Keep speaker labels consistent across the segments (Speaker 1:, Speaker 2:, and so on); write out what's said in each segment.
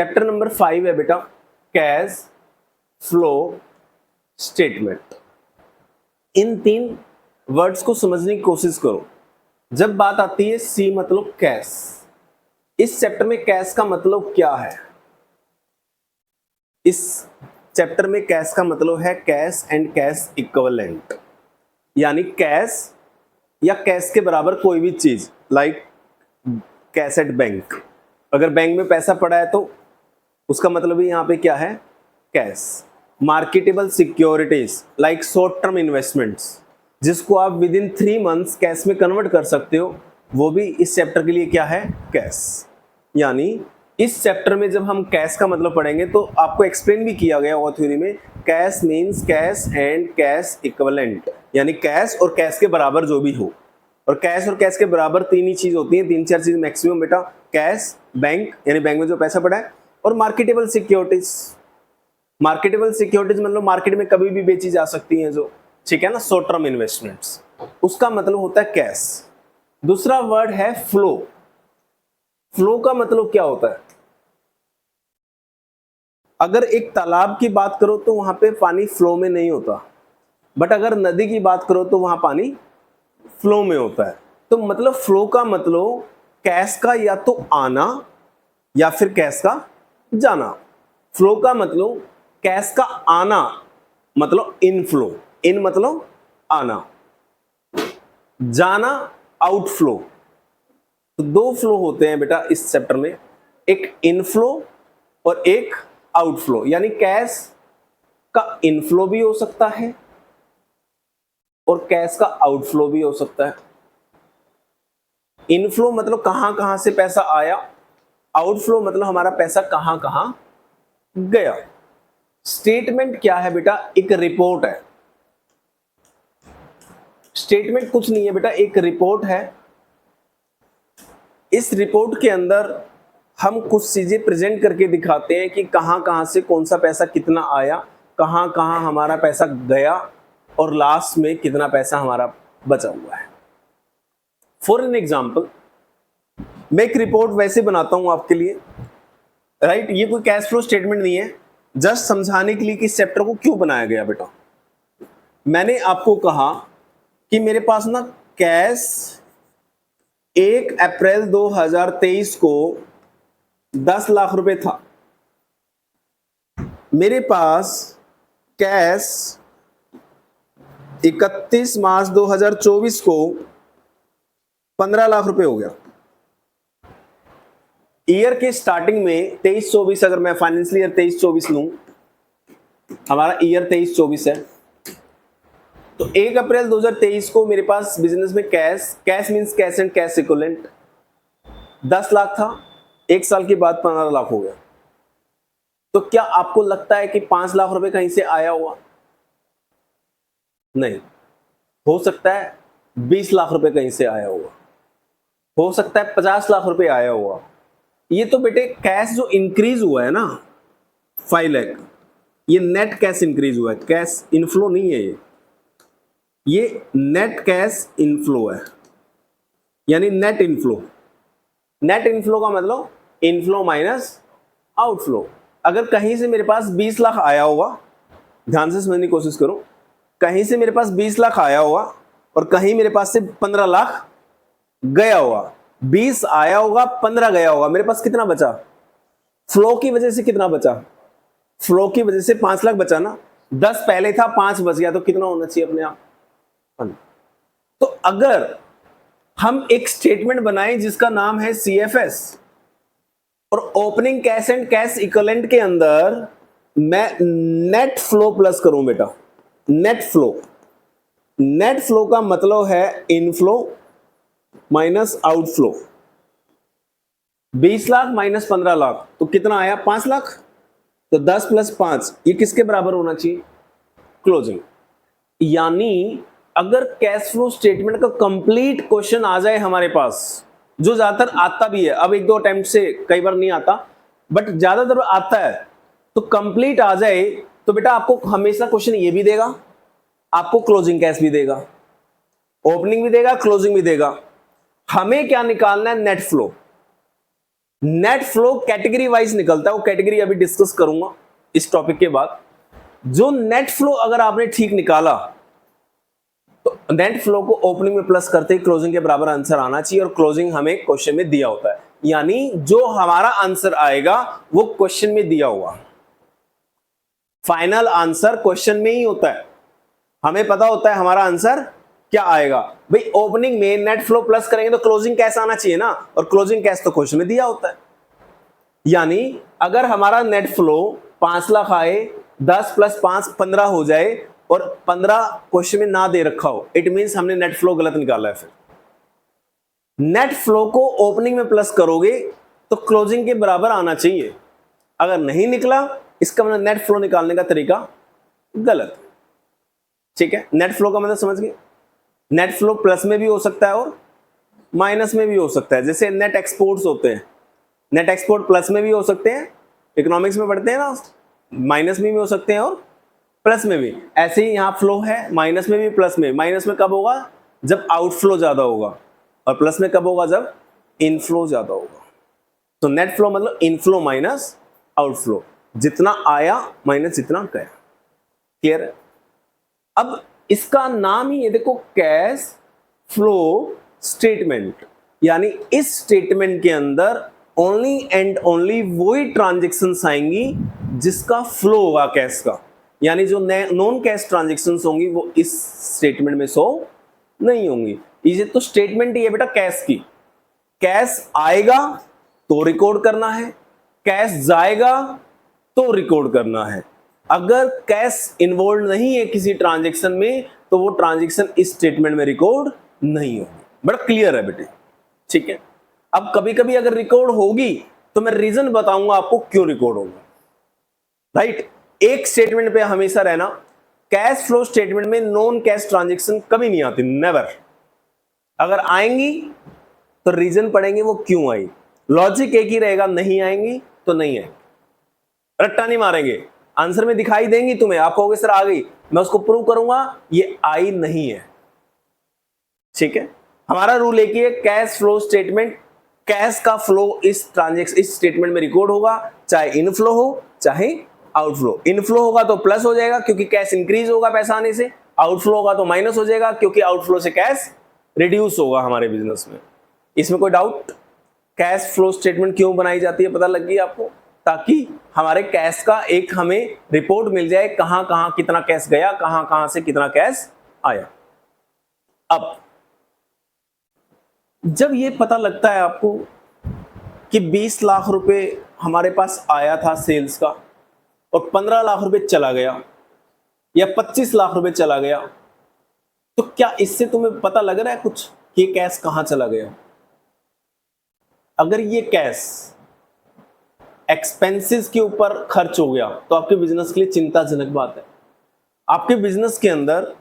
Speaker 1: Chapter number 5 है बेटा cash flow statement. इन 3 words को समझने की कोशिश करो। जब बात आती है सी मतलब कैश, इस चैप्टर में कैश का मतलब क्या है? इस चैप्टर में कैश का मतलब है कैश एंड कैश इक्विवेलेंट, यानी कैश या कैश के बराबर कोई भी चीज, लाइक कैश एट बैंक। अगर बैंक में पैसा पड़ा है तो उसका मतलब ही यहाँ पे क्या है? Cash. Marketable securities like short term investments, जिसको आप विद इन 3 मंथ्स कैश में कन्वर्ट कर सकते हो, वो भी इस चैप्टर के लिए क्या है? कैश। यानी इस चैप्टर में जब हम कैश का मतलब पढ़ेंगे तो आपको एक्सप्लेन भी किया गया होगा थ्योरी में, cash means cash and cash equivalent, यानी कैश और कैश के बराबर जो भी हो। और कैश और कैश के बराबर 3 ही चीज होती हैं, 3-4 चीज मैक्सिमम बेटा। कैश, बैंक यानी बैंक में जो पैसा पड़ा है, और मार्केटेबल सिक्योरिटीज। मार्केटेबल सिक्योरिटीज मतलब मार्केट में कभी भी बेची जा सकती हैं जो, ठीक है ना, शॉर्ट टर्म इन्वेस्टमेंट्स, उसका मतलब होता है कैश। दूसरा वर्ड है फ्लो। फ्लो का मतलब क्या होता है? अगर एक तालाब की बात करो तो वहां पे पानी फ्लो में नहीं होता, बट अगर नदी की बात करो तो वहां पानी फ्लो में होता है। तो मतलब फ्लो का मतलब कैश का या तो आना या फिर कैश का जाना। फ्लो का मतलब कैश का आना मतलब इनफ्लो, इन मतलब आना, जाना आउटफ्लो। तो 2 फ्लो होते हैं बेटा इस चैप्टर में, एक इनफ्लो और एक आउटफ्लो। यानी कैश का इनफ्लो भी हो सकता है और कैश का आउटफ्लो भी हो सकता है। इनफ्लो मतलब कहां कहां से पैसा आया, आउटफ्लो मतलब हमारा पैसा कहां कहां गया। स्टेटमेंट क्या है बेटा? एक रिपोर्ट है। स्टेटमेंट कुछ नहीं है बेटा, एक रिपोर्ट है। इस रिपोर्ट के अंदर हम कुछ चीजें प्रेजेंट करके दिखाते हैं कि कहां कहां से कौन सा पैसा कितना आया, कहां कहां हमारा पैसा गया, और लास्ट में कितना पैसा हमारा बचा हुआ है। फॉर एन एग्जाम्पल, मैं एक रिपोर्ट वैसे बनाता हूं आपके लिए, राइट? ये कोई कैश फ्लो स्टेटमेंट नहीं है, जस्ट समझाने के लिए कि इस चैप्टर को क्यों बनाया गया बेटा। मैंने आपको कहा कि मेरे पास ना कैश 1 अप्रैल 2023 को 10 लाख रुपए था। मेरे पास कैश 31 मार्च 2024 को 15 लाख रुपए हो गया। ईयर के स्टार्टिंग में 23-24, अगर मैं फाइनेंशियल ईयर 23-24 लूं, हमारा ईयर 23-24 है, तो 1 अप्रैल 2023 को मेरे पास बिजनेस में cash means cash and cash equivalent 10 lakh था। 1 साल के बाद 15 लाख हो गया। तो क्या आपको लगता है कि 5 लाख रुपए कहीं से आया हुआ? नहीं। हो सकता है 20 लाख रुपए कहीं से आया हुआ, हो सकता है 50 लाख रुपए आया हुआ। ये तो बेटे कैश जो इंक्रीज हुआ है ना 5 लाख, ये नेट कैश इंक्रीज हुआ है, कैश इनफ्लो नहीं है। ये नेट कैश इनफ्लो है, यानी नेट इनफ्लो। नेट इनफ्लो का मतलब इनफ्लो माइनस आउटफ्लो। अगर कहीं से मेरे पास 20 लाख आया होगा, ध्यान से समझने की कोशिश करो, कहीं से मेरे पास 20 लाख आया होगा और कहीं मेरे पास से 15 लाख गया होगा। 20 आया होगा, 15 गया होगा, मेरे पास कितना बचा? फ्लो की वजह से कितना बचा? फ्लो की वजह से 5 लाख बचा ना। 10 पहले था, 5 बच गया, तो कितना होना चाहिए अपने आप? तो अगर हम एक स्टेटमेंट बनाएं जिसका नाम है CFS, और opening cash and cash equivalent के अंदर मैं नेट फ्लो प्लस करूं बेटा, नेट फ्लो। नेट फ्लो का मतलब है inflow minus outflow. 20 lakh minus 15 lakh, तो कितना आया? 5 लाख। तो 10 प्लस 5, ये किसके बराबर होना चाहिए? क्लोजिंग। यानी अगर कैश फ्लो स्टेटमेंट का कंप्लीट क्वेश्चन आ जाए हमारे पास, जो ज्यादातर आता भी है, अब 1-2 अटेम्प्ट से कई बार नहीं आता, बट ज्यादातर आता है, तो कंप्लीट आ जाए, तो बेटा आपको हमेशा क्वेश्चन ये भी देगा, आपको क्लोजिंग कैश भी देगा, ओपनिंग भी देगा, क्लोजिंग भी देगा। हमें क्या निकालना है? Net flow. Net flow category wise निकलता है, वो कैटेगरी अभी डिस्कस करूंगा इस टॉपिक के बाद। जो नेट फ्लो अगर आपने ठीक निकाला तो नेट फ्लो को ओपनिंग में प्लस करते ही क्लोजिंग के बराबर आंसर आना चाहिए, और क्लोजिंग हमें क्वेश्चन में दिया होता है, यानी जो हमारा आंसर आएगा वो क्वेश्चन में दिया हुआ फाइनल आंसर क्वेश्चन में ही होता है। हमें पता होता है हमारा आंसर क्या आएगा। भाई ओपनिंग में नेट फ्लो प्लस करेंगे तो क्लोजिंग कैश आना चाहिए ना, और क्लोजिंग कैश तो क्वेश्चन में दिया होता है। यानी अगर हमारा नेट फ्लो 5 लाख आए, 10 + 5 15 हो जाए, और 15 क्वेश्चन में ना दे रखा हो, इट मींस हमने नेट फ्लो गलत निकाला है। फिर नेट फ्लो को ओपनिंग में प्लस करोगे तो क्लोजिंग के बराबर आना चाहिए। अगर नहीं निकला, इसका मतलब नेट फ्लो निकालने का तरीका गलत। ठीक है, नेट फ्लो का मतलब समझ गए। नेट फ्लो प्लस में भी हो सकता है और माइनस में भी हो सकता है। जैसे नेट एक्सपोर्ट्स होते हैं, नेट एक्सपोर्ट प्लस में भी हो सकते हैं, इकोनॉमिक्स में पढ़ते हैं ना, माइनस में भी हो सकते हैं और प्लस में भी। ऐसे ही यहाँ फ्लो है, माइनस में भी प्लस में। माइनस में कब होगा? जब आउटफ्लो ज्यादा होगा, और प्लस में कब होगा? जब इनफ्लो ज्यादा होगा। तो नेट फ्लो मतलब इनफ्लो माइनस आउटफ्लो, जितना आया माइनस जितना गया। क्लियर है? अब इसका नाम ही ये देखो, कैश फ्लो स्टेटमेंट। यानी इस स्टेटमेंट के अंदर ओनली एंड ओनली वही ट्रांजेक्शन्स आएंगी जिसका फ्लो होगा कैश का। यानी जो नॉन कैश ट्रांजेक्शन्स होंगी वो इस स्टेटमेंट में शो नहीं होंगी। ये तो स्टेटमेंट ही है बेटा कैश की। कैश आएगा तो रिकॉर्ड करना है, कैश जाएगा तो रिकॉर्ड करना है। अगर कैश इन्वॉल्व नहीं है किसी ट्रांजैक्शन में तो वो ट्रांजैक्शन इस स्टेटमेंट में रिकॉर्ड नहीं होगी। बड़ा क्लियर है बेटे, ठीक है। अब कभी कभी अगर रिकॉर्ड होगी तो मैं रीजन बताऊंगा आपको क्यों रिकॉर्ड होगा। राइट, एक स्टेटमेंट पे हमेशा रहना, कैश फ्लो स्टेटमेंट में नॉन कैश ट्रांजैक्शन कभी नहीं आती, नेवर। अगर आएंगी तो रीजन पढ़ेंगे वो क्यों आई। लॉजिक एक ही रहेगा, नहीं आएंगी तो नहीं आएंगी, रट्टा नहीं मारेंगे। आंसर में दिखाई देंगी तुम्हें, आप कहोगे सर आ गई, मैं उसको प्रूव करूंगा ये आई नहीं है। ठीक है, हमारा रूल एक ही है, कैश फ्लो स्टेटमेंट, कैश का फ्लो इस ट्रांजैक्शन इस स्टेटमेंट में रिकॉर्ड होगा, चाहे इनफ्लो हो चाहे आउटफ्लो। इनफ्लो होगा तो प्लस हो जाएगा क्योंकि कैश इंक्रीज होगा पैसा आने से, आउटफ्लो होगा तो माइनस हो जाएगा क्योंकि आउटफ्लो से कैश रिड्यूस होगा हमारे बिजनेस में। इसमें कोई डाउट? कैश फ्लो स्टेटमेंट क्यों बनाई जाती है पता लग गई आपको? ताकि हमारे कैश का एक हमें रिपोर्ट मिल जाए, कहां कहां कितना कैश गया, कहां कहां से कितना कैश आया। अब जब ये पता लगता है आपको कि 20 लाख रुपए हमारे पास आया था सेल्स का और 15 लाख रुपए चला गया या 25 लाख रुपए चला गया, तो क्या इससे तुम्हें पता लग रहा है कुछ कि कैश कहां चला गया? अगर ये कैश एक्सपेंसेस के ऊपर खर्च हो गया तो आपके बिजनेस के लिए चिंताजनक बात है। आपके बिजनेस के अंदर,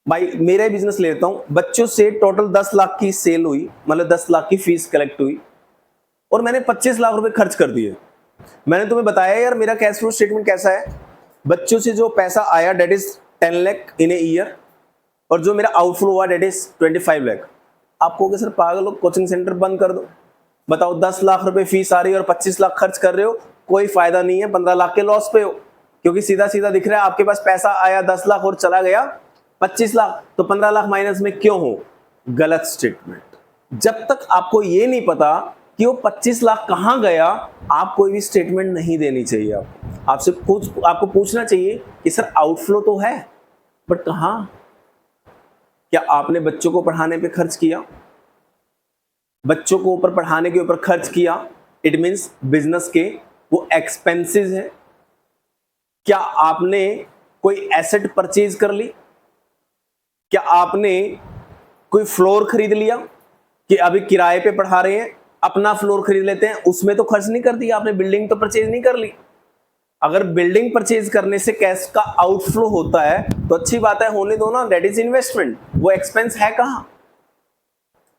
Speaker 1: भाई मेरा ही बिजनेस लेता हूं, बच्चों से टोटल 10 लाख की सेल हुई, मतलब 10 लाख की फीस कलेक्ट हुई और मैंने 25 लाख रुपए खर्च कर दिए। मैंने तुम्हें बताया यार मेरा कैश फ्लो स्टेटमेंट कैसा है, बच्चों से जो पैसा आया that is 10 lakh in a year, और जो मेरा आउटफ्लो हुआ डेट इज 25 लाख। आप कहोगे सर पागल हो, कोचिंग सेंटर बंद कर दो। बताओ 10 लाख रुपए फीस आ रही है और 25 लाख खर्च कर रहे हो, कोई फायदा नहीं है, 15 लाख के लॉस पे हो, क्योंकि सीधा सीधा दिख रहा है आपके पास पैसा आया 10 लाख और चला गया 25 लाख, तो 15 लाख माइनस में क्यों हो? गलत स्टेटमेंट। जब तक आपको ये नहीं पता कि वो 25 लाख कहां गया, आप कोई भी स्टेटमेंट नहीं देनी चाहिए। आपको पूछना चाहिए कि सर आउटफ्लो तो है बट कहां? क्या आपने बच्चों को पढ़ाने पे खर्च किया? बच्चों को ऊपर पढ़ाने के ऊपर खर्च किया, इट मींस बिजनेस के वो एक्सपेंसेस है। क्या आपने कोई एसेट परचेज कर ली? क्या आपने कोई फ्लोर खरीद लिया कि अभी किराए पे पढ़ा रहे हैं, अपना फ्लोर खरीद लेते हैं, उसमें तो खर्च नहीं कर दिया आपने, बिल्डिंग तो परचेज नहीं कर ली। अगर बिल्डिंग परचेज करने से कैश का आउटफ्लो होता है तो अच्छी बात है, होने दो ना, दैट इज इन्वेस्टमेंट। वो एक्सपेंस है कहां?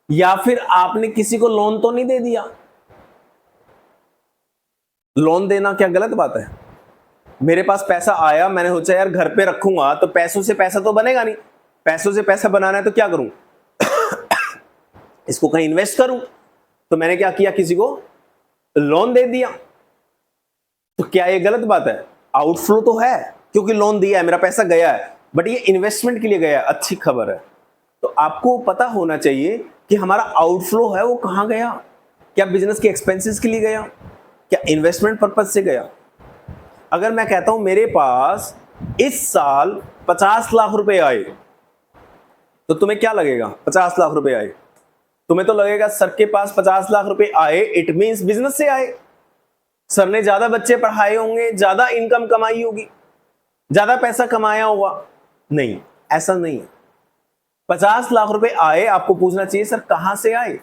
Speaker 1: या फिर आपने किसी को लोन तो नहीं दे दिया? लोन देना क्या गलत बात है? मेरे पास पैसा आया, मैंने सोचा यार घर पे रखूंगा तो पैसों से पैसा तो बनेगा नहीं, पैसों से पैसा बनाना है तो क्या करूं? इसको कहीं इन्वेस्ट करूं। तो मैंने क्या किया, किसी को लोन दे दिया, तो क्या ये गलत बात है? आउटफ्लो तो है क्योंकि लोन दिया है, मेरा पैसा गया है, बट ये इन्वेस्टमेंट के लिए गया है, अच्छी खबर है। तो आपको पता होना चाहिए कि हमारा आउटफ्लो है वो कहां गया। क्या बिजनेस के एक्सपेंसेस के लिए गया, क्या इन्वेस्टमेंट पर्पज से गया? अगर मैं कहता हूं मेरे पास इस साल 50 लाख रुपए आए, तो तुम्हें क्या लगेगा? 50 लाख रुपए आए, तुम्हें तो लगेगा सर के पास 50 लाख रुपए आए, इट मींस बिजनेस से आए, सर ने ज्यादा बच्चे पढ़ाए होंगे, ज्यादा इनकम कमाई होगी, ज्यादा पैसा कमाया होगा। नहीं, ऐसा नहीं है। 50 लाख रुपए आए, आपको पूछना चाहिए सर कहां से आए?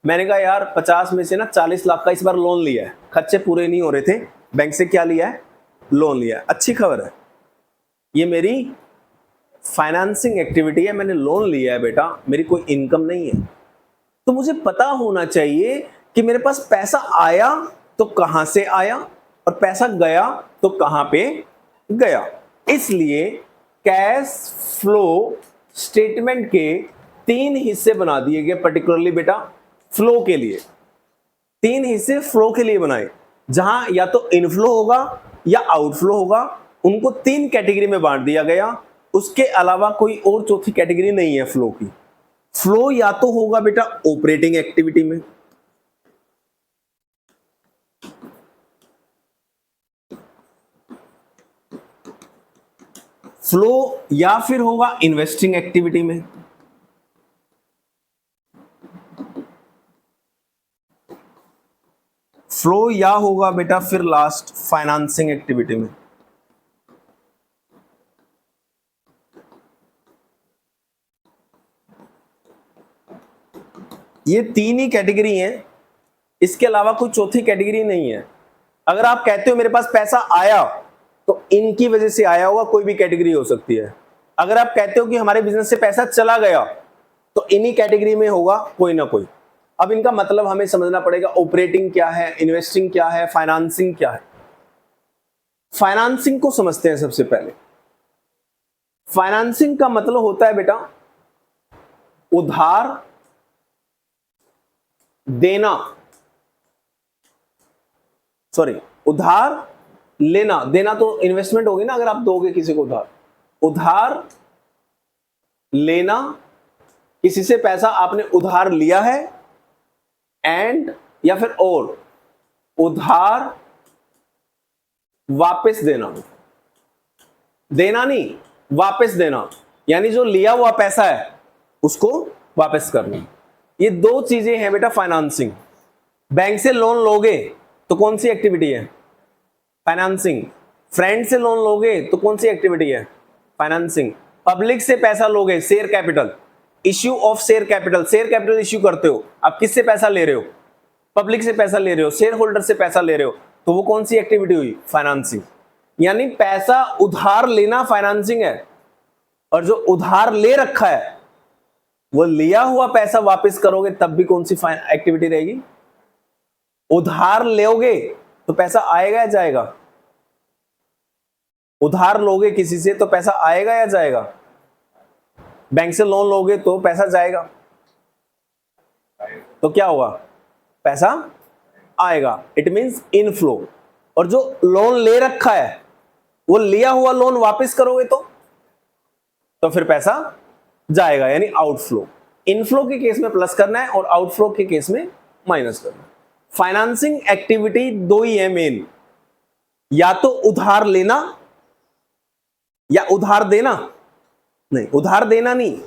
Speaker 1: मैंने कहा यार 50 में से ना 40 लाख का इस बार लोन लिया है, खर्चे पूरे नहीं हो रहे थे, बैंक से क्या लिया है? लोन लिया है। अच्छी खबर है, ये मेरी फाइनेंसिंग एक्टिविटी है, मैंने लोन लिया है बेटा, मेरी कोई इनकम नहीं है। तो मुझे पता होना चाहिए कि मेरे पास पैसा आया तो कहां से आया और पैसा गया तो कहां पे गया। इसलिए कैश फ्लो स्टेटमेंट के 3 हिस्से बना दिए गए, पर्टिकुलरली बेटा फ्लो के लिए 3 हिस्से फ्लो के लिए बनाए, जहां या तो इनफ्लो होगा या आउटफ्लो होगा, उनको 3 कैटेगरी में बांट दिया गया। उसके अलावा कोई और चौथी कैटेगरी नहीं है फ्लो की। फ्लो या तो होगा बेटा ऑपरेटिंग एक्टिविटी में, फ्लो या फिर होगा इन्वेस्टिंग एक्टिविटी में, फ्लो या होगा बेटा फिर लास्ट फाइनेंसिंग एक्टिविटी में। ये 3 ही कैटेगरी हैं, इसके अलावा कोई चौथी कैटेगरी नहीं है। अगर आप कहते हो मेरे पास पैसा आया, तो इनकी वजह से आया होगा, कोई भी कैटेगरी हो सकती है। अगर आप कहते हो कि हमारे बिजनेस से पैसा चला गया, तो इन्हीं कैटेगरी में होगा कोई ना कोई। अब इनका मतलब हमें समझना पड़ेगा, ऑपरेटिंग क्या है, इन्वेस्टिंग क्या है, फाइनेंसिंग क्या है। फाइनेंसिंग को समझते हैं सबसे पहले। फाइनेंसिंग का मतलब होता है बेटा उधार देना, सॉरी उधार लेना, देना तो इन्वेस्टमेंट होगी ना, अगर आप दोगे किसी को उधार। उधार लेना, किसी से पैसा आपने उधार लिया है, एंड या फिर और उधार वापस देना, देना नहीं वापस देना, यानी जो लिया हुआ पैसा है उसको वापस करना। ये 2 चीजें हैं बेटा फाइनेंसिंग। बैंक से लोन लोगे तो कौन सी एक्टिविटी है? फाइनेंसिंग। फ्रेंड से लोन लोगे तो कौन सी एक्टिविटी है? फाइनेंसिंग। पब्लिक से पैसा लोगे, share capital, issue of share capital, share capital issue करते हो, आप किससे पैसा ले रहे हो? पब्लिक से पैसा ले रहे हो, शेयर होल्डर से पैसा ले रहे हो, तो वो कौन सी एक्टिविटी हुई? फाइनेंसिंग। यानी पैसा उधार लेना फाइनेंसिंग है, और जो उधार ले रखा है वो लिया हुआ पैसा वापस करोगे तब भी कौन सी एक्टिविटी रहेगी? उधार लोगे तो पैसा आएगा या जाएगा? उधार लोगे किसी से तो पैसा आएगा या जाएगा? बैंक से लोन लोगे तो पैसा जाएगा, तो क्या होगा? पैसा आएगा, इट मींस इनफ्लो। और जो लोन ले रखा है वो लिया हुआ लोन वापस करोगे तो फिर पैसा जाएगा, यानी आउटफ्लो। इनफ्लो के केस में प्लस करना है और आउटफ्लो के केस में माइनस करना है। फाइनेंसिंग एक्टिविटी 2 ही है मेन, या तो उधार लेना या उधार देना। नहीं, उधार देना नहीं,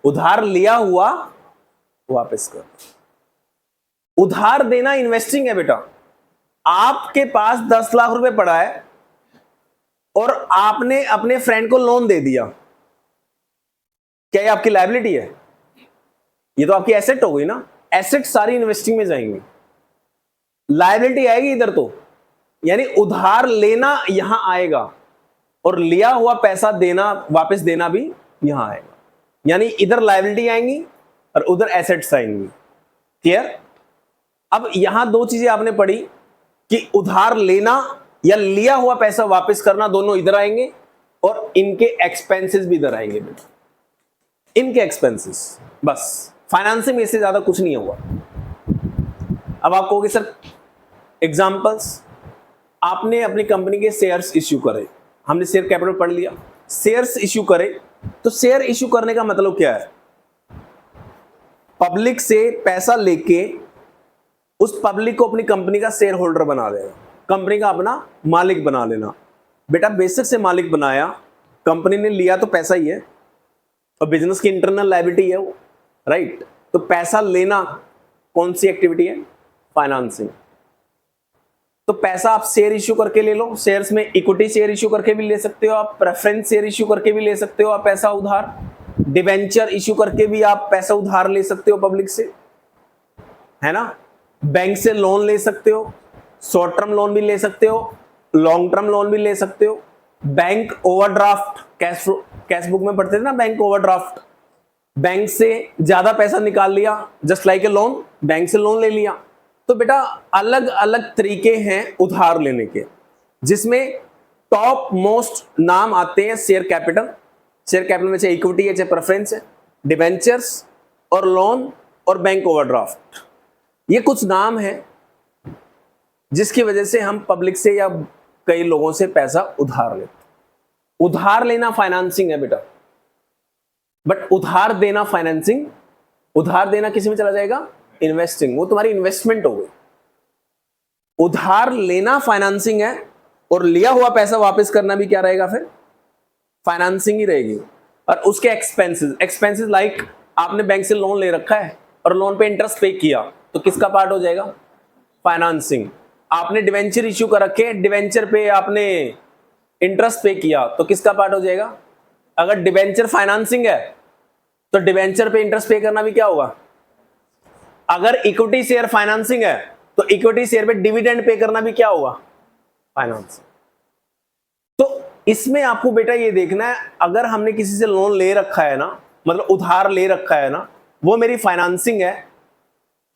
Speaker 1: उधार लिया हुआ वापस कर। उधार देना इन्वेस्टिंग है बेटा। आपके पास 10 लाख रुपए पड़ा है और आपने अपने फ्रेंड को लोन दे दिया, क्या ये आपकी लायबिलिटी है? ये तो आपकी एसेट हो गई ना। एसेट सारी इन्वेस्टिंग में जाएंगी, लायबिलिटी आएगी इधर तो, यानी उधार लेना यहां आएगा और लिया हुआ पैसा देना, वापस देना भी यहां आएगा, यानी इधर लायबिलिटी आएंगी और उधर एसेट्स आएंगी। क्लियर? अब यहां 2 चीजें आपने पढ़ी कि उधार लेना या लिया हुआ पैसा वापस करना, दोनों इधर आएंगे और इनके एक्सपेंसेस भी इधर आएंगे बेटा, इनके एक्सपेंसेस। बस फाइनेंसिंग में इससे ज्यादा कुछ नहीं होगा। अब आप कहोगे सर एग्जांपल्स, आपने अपनी कंपनी के शेयर्स इश्यू करे, हमने शेयर कैपिटल पढ़ लिया, शेयर्स इश्यू करे, तो शेयर इश्यू करने का मतलब क्या है? पब्लिक से पैसा लेके उस पब्लिक को अपनी कंपनी का शेयर होल्डर बना देना, कंपनी का अपना मालिक बना लेना। बेटा बेसिक से मालिक बनाया, कंपनी ने लिया तो पैसा ही है और बिजनेस की इंटरनल लायबिलिटी है वो, राइट? तो पैसा लेना कौन सी एक्टिविटी है? फाइनेंसिंग। तो पैसा आप शेयर इश्यू करके ले लो, शेयर्स में इक्विटी शेयर इश्यू करके भी ले सकते हो आप, प्रेफरेंस शेयर इश्यू करके भी ले सकते हो आप पैसा उधार, डिबेंचर इश्यू करके भी आप पैसा उधार ले सकते हो पब्लिक से, है ना? बैंक से लोन ले सकते हो, शॉर्ट टर्म लोन भी ले सकते हो, लॉन्ग टर्म लोन भी ले सकते हो। बैंक ओवरड्राफ्ट, कैश बुक में पढ़ते थे ना, बैंक ओवरड्राफ्ट, बैंक से ज्यादा पैसा निकाल लिया, just like a loan, bank से लोन ले लिया। तो बेटा अलग अलग तरीके हैं उधार लेने के, जिसमें टॉप मोस्ट नाम आते हैं शेयर कैपिटल, शेयर कैपिटल में चाहे इक्विटी है चाहे प्रेफरेंस है, डिबेंचर्स और लोन और बैंक ओवरड्राफ्ट। ये कुछ नाम हैं जिसकी वजह से हम पब्लिक से या कई लोगों से पैसा उधार लेते। उधार लेना फाइनेंसिंग है बेटा, बट उधार देना फाइनेंसिंग, उधार देना किस में चला जाएगा? इन्वेस्टिंग, वो तुम्हारी इन्वेस्टमेंट हो गई। उधार लेना फाइनेंसिंग है और लिया हुआ पैसा वापस करना भी क्या रहेगा? फिर फाइनेंसिंग ही रहेगी। और उसके एक्सपेंसेस लाइक आपने बैंक से लोन ले रखा है और लोन पे इंटरेस्ट पे किया, तो किसका पार्ट हो जाएगा? फाइनेंसिंग। आपने डिवेंचर इश्यू कर रखे, डिवेंचर पे आपने इंटरेस्ट पे किया, तो किसका पार्ट हो जाएगा? अगर डिवेंचर फाइनेंसिंग है तो डिवेंचर पे इंटरेस्ट पे करना भी क्या होगा? अगर इक्विटी शेयर फाइनेंसिंग है तो इक्विटी शेयर पे डिविडेंड पे करना भी क्या होगा? फाइनेंसिंग। तो इसमें आपको बेटा ये देखना है, अगर हमने किसी से लोन ले रखा है ना, मतलब उधार ले रखा है ना, वो मेरी फाइनेंसिंग है,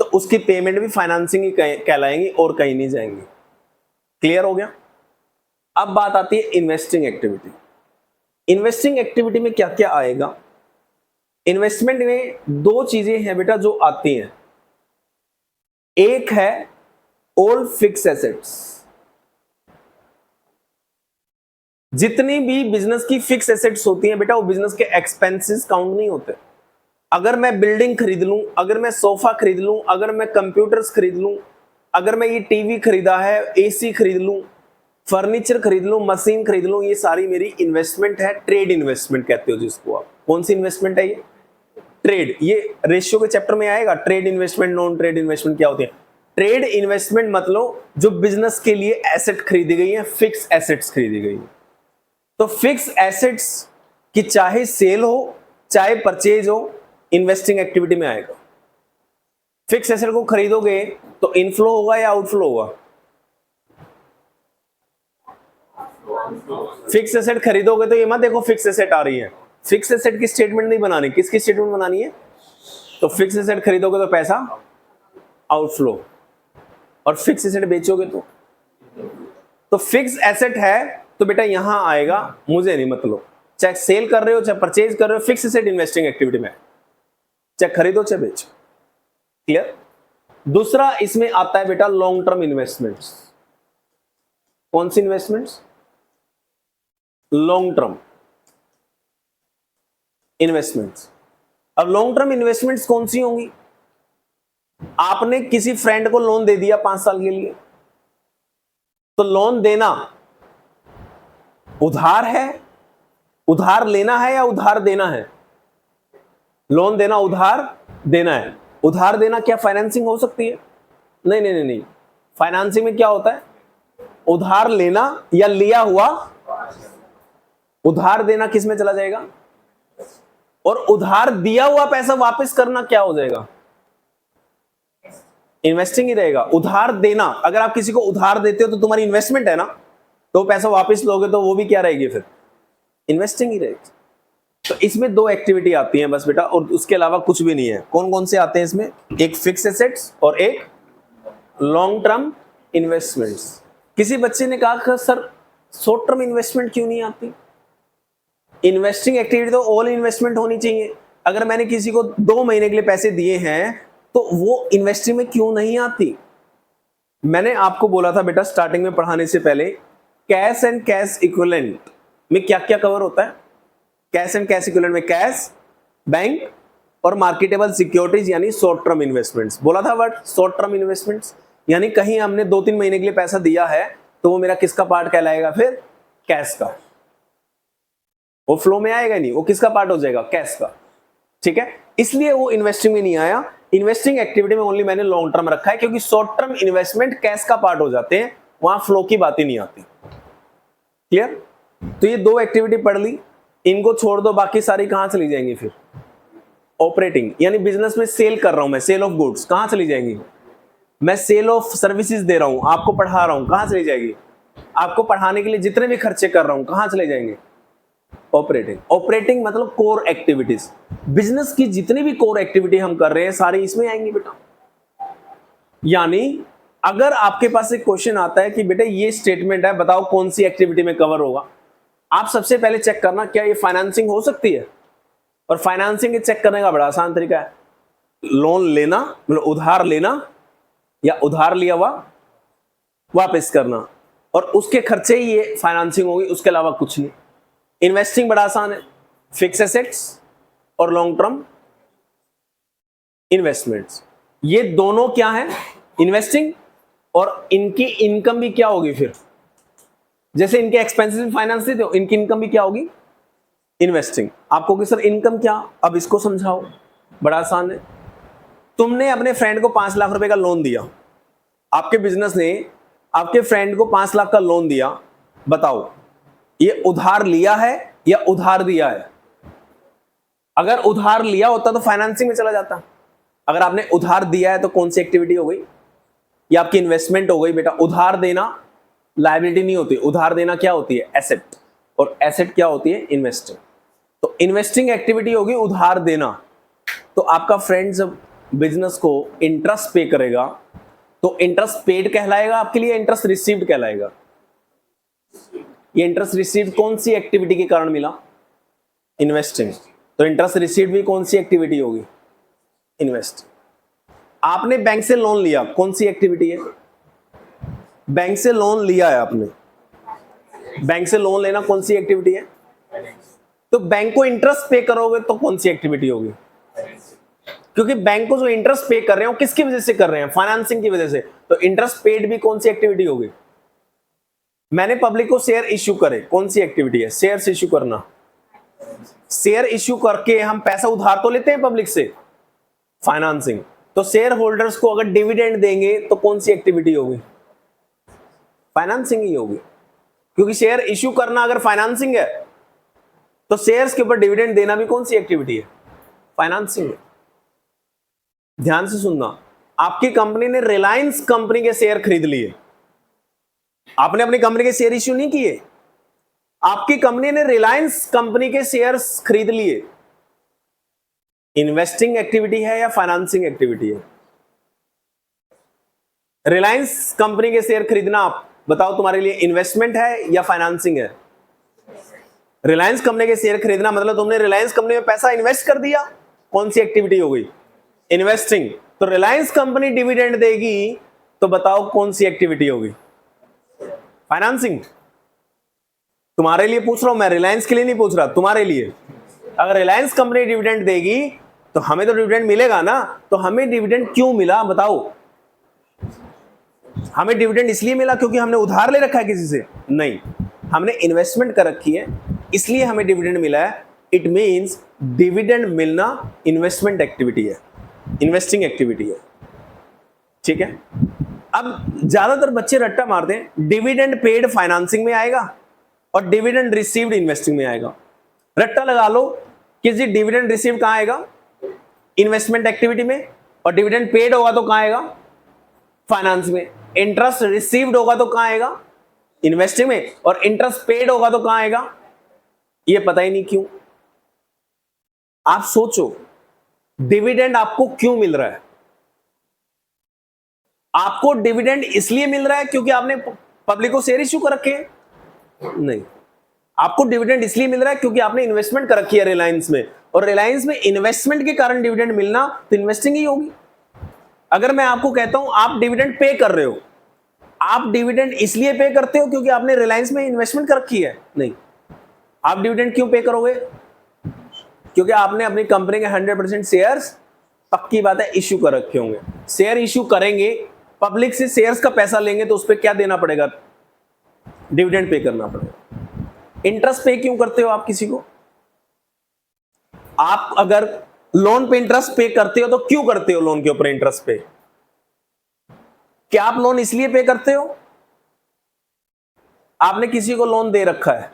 Speaker 1: तो उसकी पेमेंट भी फाइनेंसिंग ही कहलाएंगी और कहीं नहीं जाएंगी। क्लियर हो गया? अब बात आती है इन्वेस्टिंग एक्टिविटी। इन्वेस्टिंग एक्टिविटी में क्या क्या आएगा? इन्वेस्टमेंट में दो चीजें हैं बेटा जो आती हैं, एक है ओल्ड फिक्स एसेट्स। जितनी भी बिजनेस की फिक्स एसेट्स होती हैं बेटा, वो बिजनेस के एक्सपेंसेस काउंट नहीं होते। अगर मैं बिल्डिंग खरीद लूं, अगर मैं सोफा खरीद लूं, अगर मैं कंप्यूटर्स खरीद लूं, अगर मैं ये टीवी खरीदा है, एसी खरीद लूं, फर्नीचर खरीद लूं, मशीन खरीद लूं, ये सारी मेरी इन्वेस्टमेंट है। ट्रेड इन्वेस्टमेंट कहते हो जिसको आप। कौन सी इन्वेस्टमेंट है ये? ट्रेड। ये रेशियो के चैप्टर में आएगा, trade investment, non trade investment क्या होती है। ट्रेड इन्वेस्टमेंट मतलब जो बिजनेस के लिए एसेट खरीदी गई है, फिक्स एसेट्स खरीदी गई है। तो फिक्स एसेट्स की चाहे सेल हो चाहे परचेज हो, इन्वेस्टिंग एक्टिविटी में आएगा। फिक्स एसेट को खरीदोगे तो इनफ्लो होगा या आउटफ्लो होगा? फिक्स एसेट खरीदोगे तो ये मत देखो फिक्स एसेट आ रही है, फिक्स एसेट की स्टेटमेंट नहीं बनानी। किसकी स्टेटमेंट बनानी है? तो फिक्स एसेट खरीदोगे तो पैसा आउटफ्लो, और फिक्स एसेट बेचोगे तो फिक्स एसेट है तो बेटा यहां आएगा, मुझे नहीं मतलब, चाहे सेल कर रहे हो चाहे परचेज कर रहे हो, फिक्स एसेट इन्वेस्टिंग एक्टिविटी में, चाहे खरीदो चाहे बेचो। क्लियर? दूसरा इसमें आता है बेटा लॉन्ग टर्म इन्वेस्टमेंट्स। कौन सी इन्वेस्टमेंट्स? Long term investments. अब लॉन्ग टर्म इन्वेस्टमेंट्स कौन सी होंगी? आपने किसी फ्रेंड को लोन दे दिया 5 साल के लिए, तो लोन देना उधार है, उधार लेना है या उधार देना है? लोन देना उधार देना है। उधार देना क्या फाइनेंसिंग हो सकती है? नहीं नहीं नहीं नहीं, फाइनेंसिंग में क्या होता है? उधार लेना या लिया हुआ, उधार देना किस में चला जाएगा? और उधार दिया हुआ पैसा वापस करना क्या हो जाएगा? इन्वेस्टिंग ही रहेगा। उधार देना, अगर आप किसी को उधार देते हो तो तुम्हारी इन्वेस्टमेंट है ना, तो पैसा वापस लोगे तो वो भी क्या रहेगी? फिर इन्वेस्टिंग ही रहेगी। तो इसमें दो एक्टिविटी आती हैं बस बेटा, और उसके अलावा कुछ भी नहीं है। कौन कौन से आते हैं इसमें? एक फिक्स एसेट्स और एक लॉन्ग टर्म इन्वेस्टमेंट्स। किसी बच्चे ने कहा सर शॉर्ट टर्म इन्वेस्टमेंट क्यों नहीं आती? इन्वेस्टिंग एक्टिविटी तो ऑल इन्वेस्टमेंट होनी चाहिए। अगर मैंने किसी को 2 महीने के लिए पैसे दिए हैं तो वो इन्वेस्टिंग में क्यों नहीं आती? मैंने आपको बोला था बेटा स्टार्टिंग में पढ़ाने से पहले, कैश एंड कैश इक्विवेलेंट में क्या क्या कवर होता है। कैश एंड कैश इक्विवेलेंट में कैश, बैंक और मार्केटेबल सिक्योरिटीज यानी शॉर्ट टर्म इन्वेस्टमेंट्स। बोला था वर्ड शॉर्ट टर्म इन्वेस्टमेंट्स, यानी कहीं हमने 2-3 महीने के लिए पैसा दिया है तो वो मेरा किसका पार्ट कहलाएगा, फिर कैश का। वो फ्लो में आएगा नहीं, वो किसका पार्ट हो जाएगा, कैश का। ठीक है, इसलिए वो इन्वेस्टिंग में नहीं आया। इन्वेस्टिंग एक्टिविटी में ओनली मैंने लॉन्ग टर्म रखा है, क्योंकि शॉर्ट टर्म इन्वेस्टमेंट कैश का पार्ट हो जाते हैं, वहां फ्लो की बातें नहीं आती। क्लियर? तो ये 2 एक्टिविटी पढ़ ली, इनको छोड़ दो, बाकी सारी कहां चली जाएंगी फिर, ऑपरेटिंग यानी बिजनेस में सेल कर रहा हूं मैं, सेल ऑफ गुड्स कहां चली जाएंगी, मैं सेल ऑफ सर्विसेज दे रहा हूं, आपको पढ़ा रहा हूं, कहां चली जाएगी, आपको पढ़ाने के लिए जितने भी खर्चे कर रहा हूं कहां चले जाएंगे, ऑपरेटिंग। ऑपरेटिंग मतलब कोर एक्टिविटीज, बिजनेस की जितनी भी कोर एक्टिविटी हम कर रहे हैं सारी इसमें आएंगी बेटा। यानी अगर आपके पास एक क्वेश्चन आता है कि बेटा ये स्टेटमेंट है, बताओ कौन सी एक्टिविटी में कवर होगा, आप सबसे पहले चेक करना क्या ये फाइनेंसिंग हो सकती है। और फाइनेंसिंग के चेक करने का बड़ा आसान तरीका है, लोन लेना मतलब उधार लेना या उधार लिया हुआ वापस करना, और उसके खर्चे ही ये फाइनेंसिंग होगी, उसके अलावा कुछ नहीं। इन्वेस्टिंग बड़ा आसान है, फिक्स एसेट्स और लॉन्ग टर्म इन्वेस्टमेंट्स, ये दोनों क्या है, इन्वेस्टिंग, और इनकी इनकम भी क्या होगी फिर, जैसे इनके एक्सपेंसेस में फाइनेंस देते हो, इनकी इनकम भी क्या होगी, इन्वेस्टिंग। आपको कि सर इनकम क्या, अब इसको समझाओ, बड़ा आसान है। तुमने अपने फ्रेंड को 5 लाख रुपए का लोन दिया, आपके बिजनेस ने आपके फ्रेंड को 5 लाख का लोन दिया, बताओ ये उधार लिया है या उधार दिया है। अगर उधार लिया होता तो फाइनेंसिंग में चला जाता, अगर आपने उधार दिया है तो कौन सी एक्टिविटी हो गई, ये आपकी इन्वेस्टमेंट हो गई बेटा। उधार देना लायबिलिटी नहीं होती, उधार देना क्या होती है, एसेट, और एसेट क्या होती है, इन्वेस्टिंग। तो इन्वेस्टिंग एक्टिविटी होगी उधार देना। तो आपका फ्रेंड जब बिजनेस को इंटरेस्ट पे करेगा तो इंटरेस्ट पेड कहलाएगा आपके लिए, इंटरेस्ट रिसीव्ड कहलाएगा। ये इंटरेस्ट रिसीव्ड कौन सी एक्टिविटी के कारण मिला, इन्वेस्टिंग। तो इंटरेस्ट रिसीव्ड भी कौन सी एक्टिविटी होगी, इन्वेस्ट। आपने बैंक से लोन लिया, कौन सी एक्टिविटी है, बैंक से लोन लिया है आपने, बैंक से लोन लेना कौन सी एक्टिविटी है। तो बैंक को इंटरेस्ट पे करोगे तो कौन सी एक्टिविटी होगी, क्योंकि बैंक को जो इंटरेस्ट पे कर रहे हैं वो किसकी वजह से कर रहे हैं, फाइनेंसिंग की वजह से। तो इंटरेस्ट पेड भी कौन सी एक्टिविटी होगी। मैंने पब्लिक को शेयर इश्यू करे, कौन सी एक्टिविटी है, शेयर इश्यू करना। शेयर इश्यू करके हम पैसा उधार तो लेते हैं पब्लिक से, फाइनेंसिंग। तो शेयर होल्डर्स को अगर डिविडेंड देंगे तो कौन सी एक्टिविटी होगी, फाइनेंसिंग ही होगी, क्योंकि शेयर इश्यू करना अगर फाइनेंसिंग है तो शेयर्स के ऊपर डिविडेंड देना भी कौन सी एक्टिविटी है, फाइनेंसिंग है। ध्यान से सुनना, आपकी कंपनी ने रिलायंस कंपनी के शेयर खरीद लिए, आपने अपनी कंपनी के शेयर इश्यू नहीं किए, आपकी कंपनी ने रिलायंस कंपनी के शेयर्स खरीद लिए। इन्वेस्टिंग एक्टिविटी है या फाइनेंसिंग एक्टिविटी है, रिलायंस कंपनी के शेयर खरीदना, आप बताओ तुम्हारे लिए इन्वेस्टमेंट है या फाइनेंसिंग है। रिलायंस कंपनी के शेयर खरीदना मतलब तुमने रिलायंस कंपनी में पैसा इन्वेस्ट कर दिया, कौन सी एक्टिविटी हो गई, इन्वेस्टिंग। तो रिलायंस कंपनी डिविडेंड देगी तो बताओ कौन सी एक्टिविटी होगी, फाइनेंसिंग। तुम्हारे लिए पूछ रहा हूं मैं, रिलायंस के लिए नहीं पूछ रहा, तुम्हारे लिए। अगर रिलायंस कंपनी डिविडेंड देगी तो हमें तो डिविडेंड मिलेगा ना, तो हमें डिविडेंड क्यों मिला बताओ। हमें डिविडेंड इसलिए मिला क्योंकि हमने उधार ले रखा है किसी से, नहीं, हमने इन्वेस्टमेंट कर रखी है इसलिए हमें डिविडेंड मिला है। इट मींस डिविडेंड मिलना इन्वेस्टमेंट एक्टिविटी है, इन्वेस्टिंग एक्टिविटी है, ठीक है। अब ज्यादातर बच्चे रट्टा मारते हैं, डिविडेंड पेड फाइनेंसिंग में आएगा और डिविडेंड रिसीव्ड इन्वेस्टिंग में आएगा। रट्टा लगा लो कि जी डिविडेंड रिसीव कहां आएगा, इन्वेस्टमेंट एक्टिविटी में, और डिविडेंड पेड होगा तो कहां आएगा, फाइनेंस में। इंटरेस्ट रिसीव्ड होगा तो कहां आएगा, इन्वेस्टिंग में, और इंटरेस्ट पेड होगा तो कहां आएगा, ये पता ही नहीं क्यों। आप सोचो डिविडेंड आपको क्यों मिल रहा है, आपको डिविडेंड इसलिए मिल रहा है क्योंकि आपने पब्लिक को शेयर इश्यू कर रखे हैं, नहीं, आपको डिविडेंड इसलिए मिल रहा है क्योंकि आपने इन्वेस्टमेंट कर रखी है रिलायंस में, और रिलायंस में इन्वेस्टमेंट के कारण डिविडेंड मिलना तो इन्वेस्टिंग ही होगी। अगर मैं आपको कहता हूं आप डिविडेंड पे कर रहे हो आप डिविडेंड इसलिए पे करते हो क्योंकि आपने रिलायंस में इन्वेस्टमेंट कर रखी है? नहीं। आप डिविडेंड क्यों पे करोगे? क्योंकि आपने अपनी कंपनी के 100% शेयर्स, पक्की बात है, इश्यू कर रखे होंगे। शेयर इश्यू करेंगे, पब्लिक से शेयर्स का पैसा लेंगे तो उस पर क्या देना पड़ेगा? डिविडेंड पे करना पड़ेगा। इंटरेस्ट पे क्यों करते हो आप किसी को? आप अगर लोन पे इंटरेस्ट पे करते हो तो क्यों करते हो लोन के ऊपर इंटरेस्ट पे? क्या आप लोन इसलिए पे करते हो? आपने किसी को लोन दे रखा है,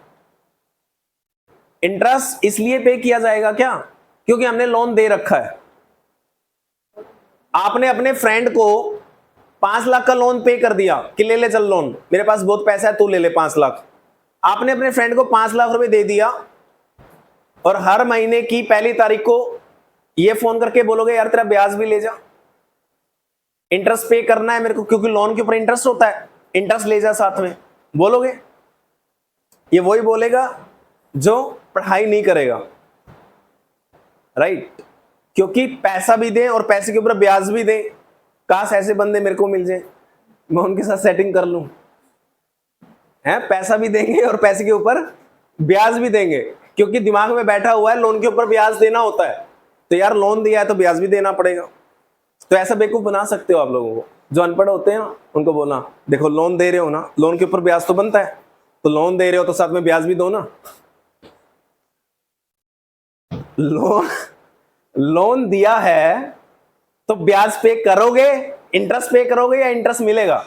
Speaker 1: इंटरेस्ट इसलिए पे किया जाएगा क्या? क्योंकि हमने लोन दे रखा है। आपने अपने फ्रेंड को 5 लाख का लोन पे कर दिया कि ले ले चल लोन, मेरे पास बहुत पैसा है, तू ले ले 5 लाख। आपने अपने फ्रेंड को 5 लाख रुपए दे दिया और हर महीने की पहली तारीख को ये फोन करके बोलोगे यार तेरा ब्याज भी ले जा, इंटरेस्ट पे करना है मेरे को, क्योंकि लोन के ऊपर इंटरेस्ट होता है, इंटरेस्ट ले जा साथ में, बोलोगे? ये वही बोलेगा जो पढ़ाई नहीं करेगा, राइट? क्योंकि पैसा भी दे और पैसे के ऊपर ब्याज भी दे। काश ऐसे बंदे मेरे को मिल जाए, मैं उनके साथ सेटिंग कर लूं। है, पैसा भी देंगे और पैसे के ऊपर ब्याज भी देंगे, क्योंकि दिमाग में बैठा हुआ है लोन के ऊपर ब्याज देना होता है, तो यार लोन दिया है तो ब्याज भी देना पड़ेगा। तो ऐसा बेवकूफ बना सकते हो आप लोगों को। जो अनपढ़ होते हैं ना, उनको बोलना देखो लोन दे रहे हो ना, लोन के ऊपर ब्याज तो बनता है, तो लोन दे रहे हो तो साथ में ब्याज भी दो ना। लोन दिया है तो ब्याज पे करोगे, इंटरेस्ट पे करोगे या इंटरेस्ट मिलेगा?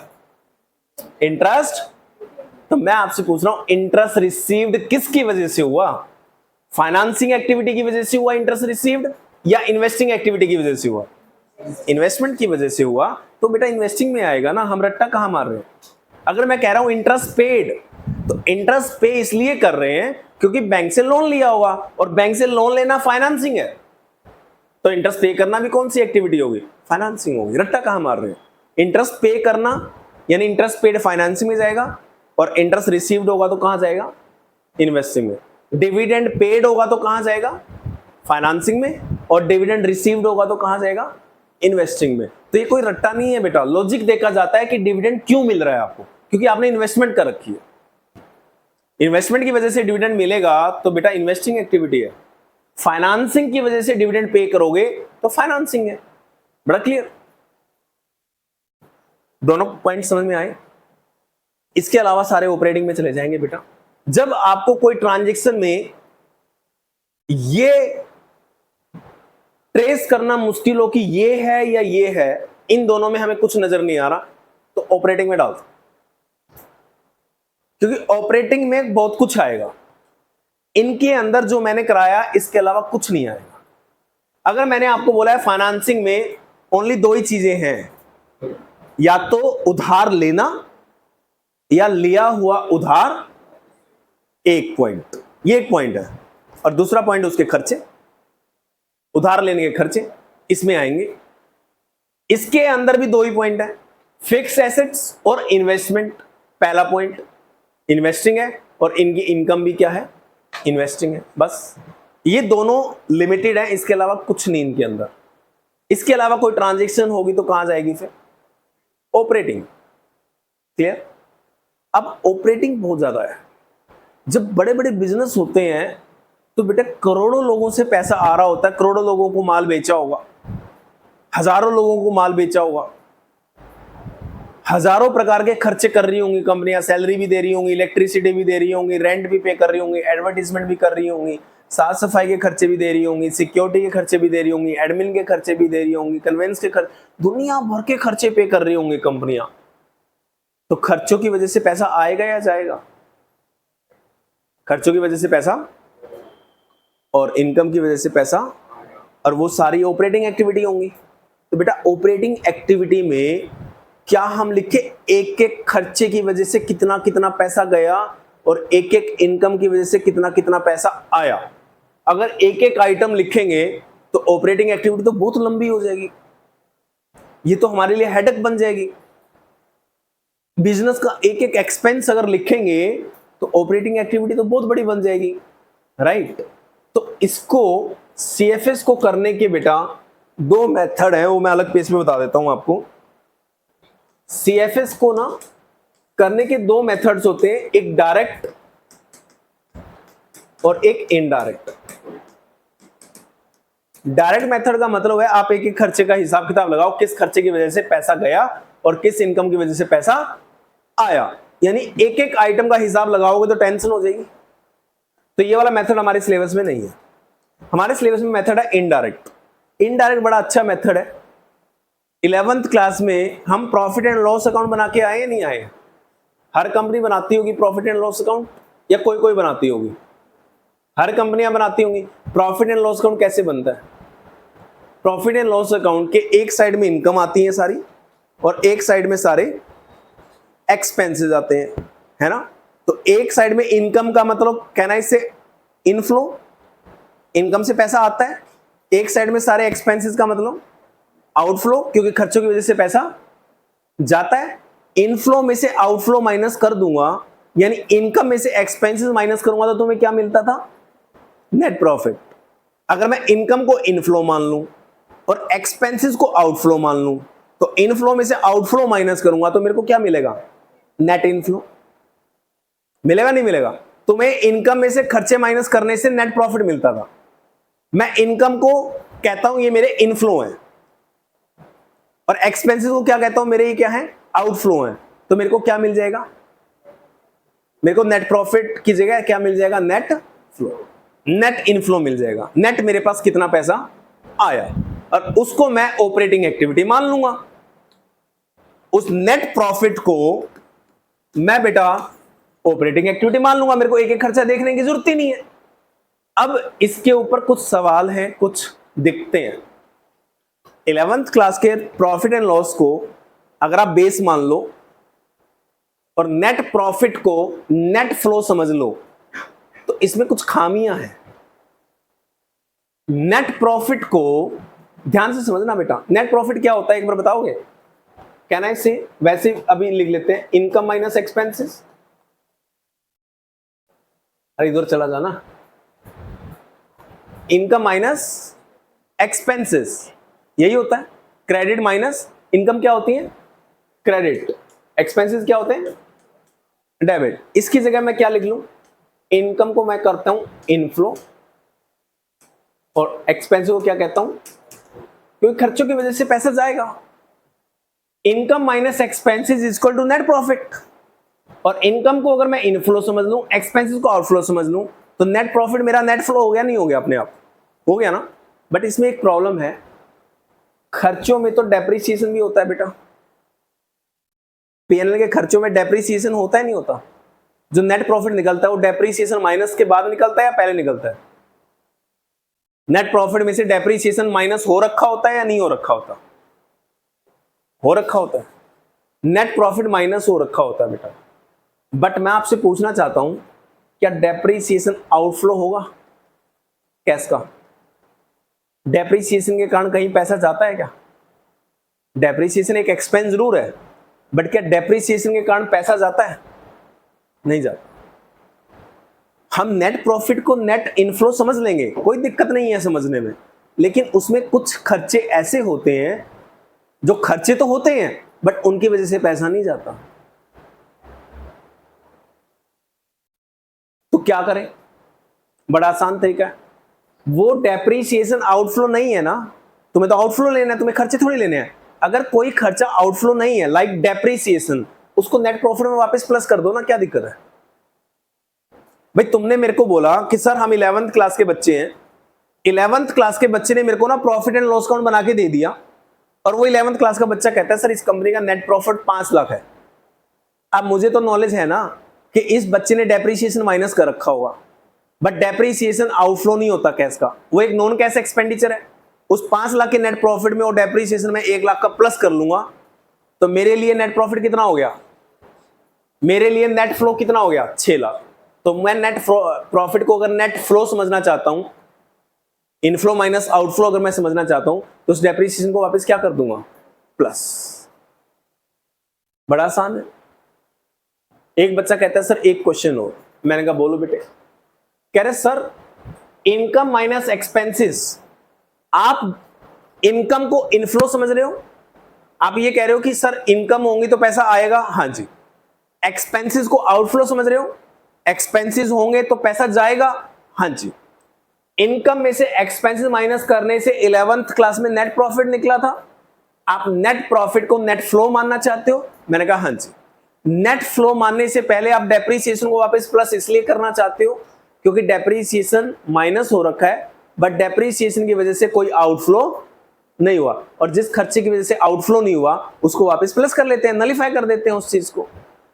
Speaker 1: इंटरेस्ट। तो मैं आपसे पूछ रहा हूं, इंटरेस्ट रिसीव्ड किसकी वजह से हुआ? फाइनेंसिंग एक्टिविटी की वजह से हुआ इंटरेस्ट रिसीव्ड, या इन्वेस्टिंग एक्टिविटी की वजह से हुआ? इन्वेस्टमेंट की वजह से हुआ, तो बेटा इन्वेस्टिंग में आएगा ना। हम रट्टा कहां मार रहे हैं? अगर मैं कह रहा हूं इंटरेस्ट पेड, तो इंटरेस्ट पे इसलिए कर रहे हैं क्योंकि बैंक से लोन लिया होगा, और बैंक से लोन लेना फाइनेंसिंग है, तो इंटरेस्ट पे करना भी कौन सी एक्टिविटी होगी? फाइनेंसिंग होगी। रट्टा कहां मार रहे हैं? इंटरेस्ट पे करना यानी इंटरेस्ट पेड फाइनेंसिंग में जाएगा, और इंटरेस्ट रिसीव्ड होगा तो कहां जाएगा? इन्वेस्टिंग में। डिविडेंड पेड होगा तो कहां जाएगा? फाइनेंसिंग में। और डिविडेंड रिसीव्ड होगा तो कहां जाएगा? इन्वेस्टिंग में। तो ये कोई रट्टा नहीं है बेटा, लॉजिक देखा जाता है कि डिविडेंड क्यों मिल रहा है आपको, क्योंकि आपने इन्वेस्टमेंट कर रखी है। इन्वेस्टमेंट की वजह से डिविडेंड मिलेगा तो बेटा इन्वेस्टिंग एक्टिविटी है। फाइनेंसिंग की वजह से डिविडेंड पे करोगे तो फाइनेंसिंग है। बड़ा क्लियर? दोनों पॉइंट समझ में आए? इसके अलावा सारे ऑपरेटिंग में चले जाएंगे बेटा। जब आपको कोई ट्रांजैक्शन में ये ट्रेस करना मुश्किल हो कि ये है या ये है, इन दोनों में हमें कुछ नजर नहीं आ रहा, तो ऑपरेटिंग में डाल दो, क्योंकि ऑपरेटिंग में बहुत कुछ आएगा। इनके अंदर जो मैंने कराया इसके अलावा कुछ नहीं आएगा। अगर मैंने आपको बोला है फाइनेंसिंग में ओनली 2 ही चीजें हैं, या तो उधार लेना या लिया हुआ उधार, एक पॉइंट, ये एक पॉइंट है, और दूसरा पॉइंट उसके खर्चे, उधार लेने के खर्चे इसमें आएंगे। इसके अंदर भी 2 ही पॉइंट है, फिक्स एसेट्स और इन्वेस्टमेंट। पहला पॉइंट इन्वेस्टिंग है और इनकी इनकम भी क्या है? इन्वेस्टिंग है। बस ये दोनों लिमिटेड है, इसके अलावा कुछ नहीं इनके अंदर। इसके अलावा कोई ट्रांजैक्शन होगी तो कहां जाएगी फिर? ऑपरेटिंग। क्लियर? अब ऑपरेटिंग बहुत ज्यादा है। जब बड़े बड़े बिजनेस होते हैं तो बेटा करोड़ों लोगों से पैसा आ रहा होता है, करोड़ों लोगों को माल बेचा होगा, हजारों लोगों को माल बेचा होगा, हजारों प्रकार के खर्चे कर रही होंगी कंपनियां, सैलरी भी दे रही होंगी, इलेक्ट्रिसिटी भी दे रही होंगी, रेंट भी पे कर रही होंगी, एडवर्टीजमेंट भी कर रही होंगी, साफ सफाई के खर्चे भी दे रही होंगी, सिक्योरिटी के खर्चे भी दे रही होंगी, एडमिन के खर्चे भी दे रही होंगी, कन्वेंस के खर्चे, दुनिया भर के खर्चे पे कर रही होंगी कंपनियां। तो खर्चों की वजह से पैसा आएगा या जाएगा? खर्चों की वजह से पैसा और इनकम की वजह से पैसा, और वो सारी ऑपरेटिंग एक्टिविटी होंगी। तो बेटा ऑपरेटिंग एक्टिविटी में क्या हम लिखे एक एक खर्चे की वजह से कितना कितना पैसा गया और एक एक इनकम की वजह से कितना कितना पैसा आया? अगर एक एक आइटम लिखेंगे तो ऑपरेटिंग एक्टिविटी तो बहुत लंबी हो जाएगी, ये तो हमारे लिए हेडेक बन जाएगी। बिजनेस का एक एक एक्सपेंस अगर लिखेंगे तो ऑपरेटिंग एक्टिविटी तो बहुत बड़ी बन जाएगी, राइट? तो इसको सीएफएस को करने के बेटा 2 मेथड है, वो मैं अलग पेज पे बता देता हूं आपको। सीएफएस को ना करने के दो मेथड्स होते हैं, एक डायरेक्ट और एक इनडायरेक्ट। डायरेक्ट मेथड का मतलब है आप एक एक खर्चे का हिसाब किताब लगाओ, किस खर्चे की वजह से पैसा गया और किस इनकम की वजह से पैसा आया, यानी एक एक आइटम का हिसाब लगाओगे तो टेंशन हो जाएगी। तो ये वाला मेथड हमारे सिलेबस में नहीं है। हमारे सिलेबस में मेथड है इनडायरेक्ट। इनडायरेक्ट बड़ा अच्छा मेथड है। 11th क्लास में हम प्रॉफिट एंड लॉस अकाउंट बना के आए नहीं आए? हर कंपनी बनाती होगी प्रॉफिट एंड लॉस अकाउंट, या कोई कोई बनाती होगी? हर कंपनियां बनाती होंगी। प्रॉफिट एंड लॉस अकाउंट कैसे बनता है? प्रॉफिट एंड लॉस अकाउंट के एक साइड में इनकम आती है सारी, और एक साइड में सारे एक्सपेंसेस आते हैं, है ना। तो एक साइड में इनकम का मतलब कहना इससे इनफ्लो, इनकम से पैसा आता है। एक साइड में सारे एक्सपेंसेस का मतलब आउटफ्लो, क्योंकि खर्चों की वजह से पैसा जाता है। इनफ्लो में से आउटफ्लो माइनस कर दूंगा, यानी इनकम में से एक्सपेंसेस माइनस करूंगा, तो तुम्हें क्या मिलता था? Net profit. अगर मैं इनकम को इनफ्लो मान लूं और एक्सपेंसेस को आउटफ्लो मान लूं, तो इनफ्लो में से आउटफ्लो माइनस करूंगा तो मेरे को क्या मिलेगा? Net inflow. मिलेगा नहीं मिलेगा? तुम्हें इनकम में से खर्चे माइनस करने से नेट प्रॉफिट मिलता था। मैं इनकम को कहता हूं ये मेरे इनफ्लो हैं, और एक्सपेंसेस को क्या कहता हूं? मेरे ये क्या है? आउटफ्लो हैं। तो मेरे को क्या मिल जाएगा? मेरे को नेट प्रॉफिट की जगह क्या मिल जाएगा? नेट फ्लो, नेट इनफ्लो मिल जाएगा। नेट मेरे पास कितना पैसा आया, और उसको मैं ऑपरेटिंग एक्टिविटी मान लूंगा। उस नेट प्रॉफिट को मैं बेटा ऑपरेटिंग एक्टिविटी मान लूंगा। मेरे को एक एक खर्चा देखने की जरूरत ही नहीं है। अब इसके ऊपर कुछ सवाल हैं, कुछ दिखते हैं। 11th क्लास के प्रॉफिट एंड लॉस को अगर आप बेस मान लो और नेट प्रॉफिट को नेट फ्लो समझ लो, तो इसमें कुछ खामियां हैं। नेट प्रॉफिट को ध्यान से समझना बेटा। नेट प्रॉफिट क्या होता है एक बार बताओगे? कहना है से वैसे अभी लिख लेते हैं, इनकम माइनस एक्सपेंसेस। अरे इधर चला जाना। इनकम माइनस एक्सपेंसेस, यही होता है। क्रेडिट माइनस इनकम क्या होती है? क्रेडिट। एक्सपेंसेस क्या होते हैं? डेबिट। इसकी जगह मैं क्या लिख लूं? इनकम को मैं करता हूं इनफ्लो, और एक्सपेंस को क्या कहता हूं? क्योंकि खर्चों की वजह से पैसा जाएगा। Income minus expenses is equal to net profit. और इनकम को अगर मैं इनफ्लो समझ लूं, एक्सपेंसेस को आउटफ्लो समझ लूं, तो नेट प्रॉफिट मेरा नेट फ्लो हो गया? नहीं हो गया? अपने आप हो गया ना। बट इसमें एक प्रॉब्लम है, खर्चों में तो डेप्रिसिएशन भी होता है बेटा। पीएनएल के खर्चों में डेप्रिसिएशन होता है नहीं होता? जो नेट प्रॉफिट निकलता है वो डेप्रिसिएशन माइनस के बाद निकलता है या पहले निकलता है? नेट प्रॉफिट में से डेप्रिसिएशन माइनस हो रखा होता है या नहीं हो रखा होता? हो रखा होता है। नेट प्रॉफिट माइनस हो रखा होता है बेटा। बट मैं आपसे पूछना चाहता हूं, क्या डेप्रिसिएशन आउटफ्लो होगा कैश का? डेप्रिसिएशन के कारण कहीं पैसा जाता है क्या? डेप्रिसिएशन एक एक्सपेंस जरूर है, बट क्या डेप्रिसिएशन के कारण पैसा जाता है? नहीं जाता। हम नेट प्रॉफिट को नेट इनफ्लो समझ लेंगे, कोई दिक्कत नहीं है समझने में, लेकिन उसमें कुछ खर्चे ऐसे होते हैं जो खर्चे तो होते हैं बट उनकी वजह से पैसा नहीं जाता। तो क्या करें? बड़ा आसान तरीका है। वो डेप्रिसिएशन आउटफ्लो नहीं है ना, तुम्हें तो आउटफ्लो लेना है, तुम्हें खर्चे थोड़ी लेने हैं। अगर कोई खर्चा आउटफ्लो नहीं है लाइक डेप्रिसिएशन, उसको नेट प्रॉफिट में वापस प्लस कर दो ना, क्या दिक्कत है भाई? तुमने मेरे को बोला कि सर हम 11th क्लास के बच्चे हैं, 11th क्लास के बच्चे ने मेरे को ना प्रॉफिट एंड लॉस अकाउंट बना के दे दिया, और वो 11th क्लास का बच्चा कहता है सर इस कंपनी का नेट प्रॉफिट 5 लाख है। अब मुझे तो नॉलेज है ना कि इस बच्चे ने डेप्रिसिएशन माइनस कर रखा होगा, बट डेप्रिसिएशन आउटफ्लो नहीं होता कैश का, वो एक नॉन कैश एक्सपेंडिचर है। उस 5 लाख के नेट प्रॉफिट में और डेप्रिसिएशन में 1 लाख का प्लस कर लूंगा, तो मेरे लिए नेट प्रॉफिट कितना हो गया? मेरे लिए नेट फ्लो कितना हो गया? 6 लाख। तो मैं नेट प्रॉफिट को अगर नेट फ्लो समझना चाहता हूं, इनफ्लो माइनस आउटफ्लो अगर मैं समझना चाहता हूं, तो उस डेप्रिसिएशन को वापस क्या कर दूंगा? प्लस। बड़ा आसान है। एक बच्चा कहता है सर एक क्वेश्चन हो। मैंने कहा बोलो बेटे। कह रहे सर इनकम माइनस एक्सपेंसेस, आप इनकम को इनफ्लो समझ रहे हो? आप ये कह रहे हो कि सर इनकम होंगी तो पैसा आएगा? हाँ जी। एक्सपेंसेस को आउटफ्लो समझ रहे हो, एक्सपेंसेस होंगे तो पैसा जाएगा, हाँ जी। इनकम में से एक्सपेंसेस माइनस करने से 11th क्लास में नेट प्रॉफिट निकला था। आप नेट प्रॉफिट को नेट फ्लो मानना चाहते हो, मैंने कहा हाँ जी। नेट फ्लो मानने से पहले आप डेप्रीसिएशन को वापस प्लस इसलिए करना चाहते हो क्योंकि डेप्रीसिएशन माइनस हो रखा है, बट डेप्रीसिएशन की वजह से कोई आउटफ्लो नहीं हुआ, और जिस खर्चे की वजह से आउटफ्लो नहीं हुआ उसको वापस प्लस कर लेते हैं, नलिफाई कर देते हैं उस चीज को।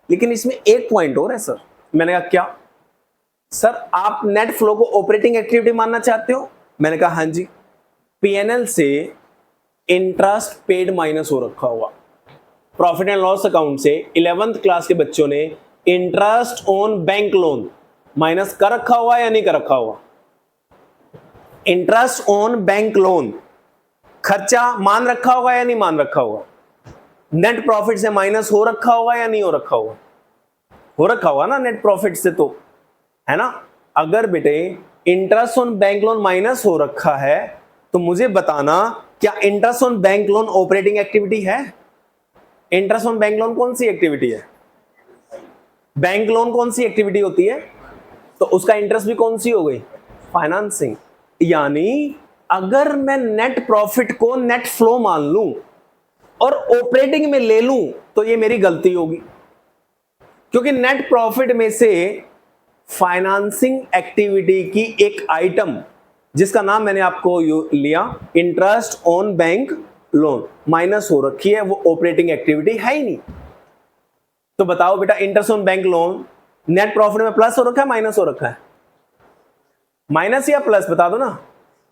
Speaker 1: लेकिन इसमें एक पॉइंट और है सर। मैंने कहा क्या सर, आप नेट फ्लो को ऑपरेटिंग एक्टिविटी मानना चाहते हो, मैंने कहा हाँ जी। पीएनएल से इंटरेस्ट पेड माइनस हो रखा हुआ, प्रॉफिट एंड लॉस अकाउंट से 11th क्लास के बच्चों ने interest on bank loan minus कर रखा हुआ या नहीं कर रखा हुआ? इंटरेस्ट ऑन बैंक लोन खर्चा मान रखा होगा या नहीं मान रखा होगा? नेट प्रॉफिट से माइनस हो रखा होगा या नहीं हो रखा होगा? हो रखा होगा ना नेट प्रॉफिट से, तो है ना। अगर बेटे interest on bank loan minus हो रखा है तो मुझे बताना क्या interest on bank loan operating activity है? इंटरेस्ट ऑन बैंक लोन कौन सी एक्टिविटी है? बैंक लोन कौन सी एक्टिविटी होती है? तो उसका इंटरेस्ट भी कौन सी हो गई? फाइनेंसिंग। यानी अगर मैं नेट प्रॉफिट को नेट फ्लो मान लूं और ऑपरेटिंग में ले लूं तो ये मेरी गलती होगी, क्योंकि नेट प्रॉफिट में से फाइनेंसिंग एक्टिविटी की एक आइटम जिसका नाम मैंने आपको लिया interest on bank loan minus हो रखी है, वो ऑपरेटिंग एक्टिविटी है ही नहीं। तो बताओ बेटा, interest on bank loan net profit में प्लस हो रखा है माइनस हो रखा है? माइनस या प्लस बता दो ना।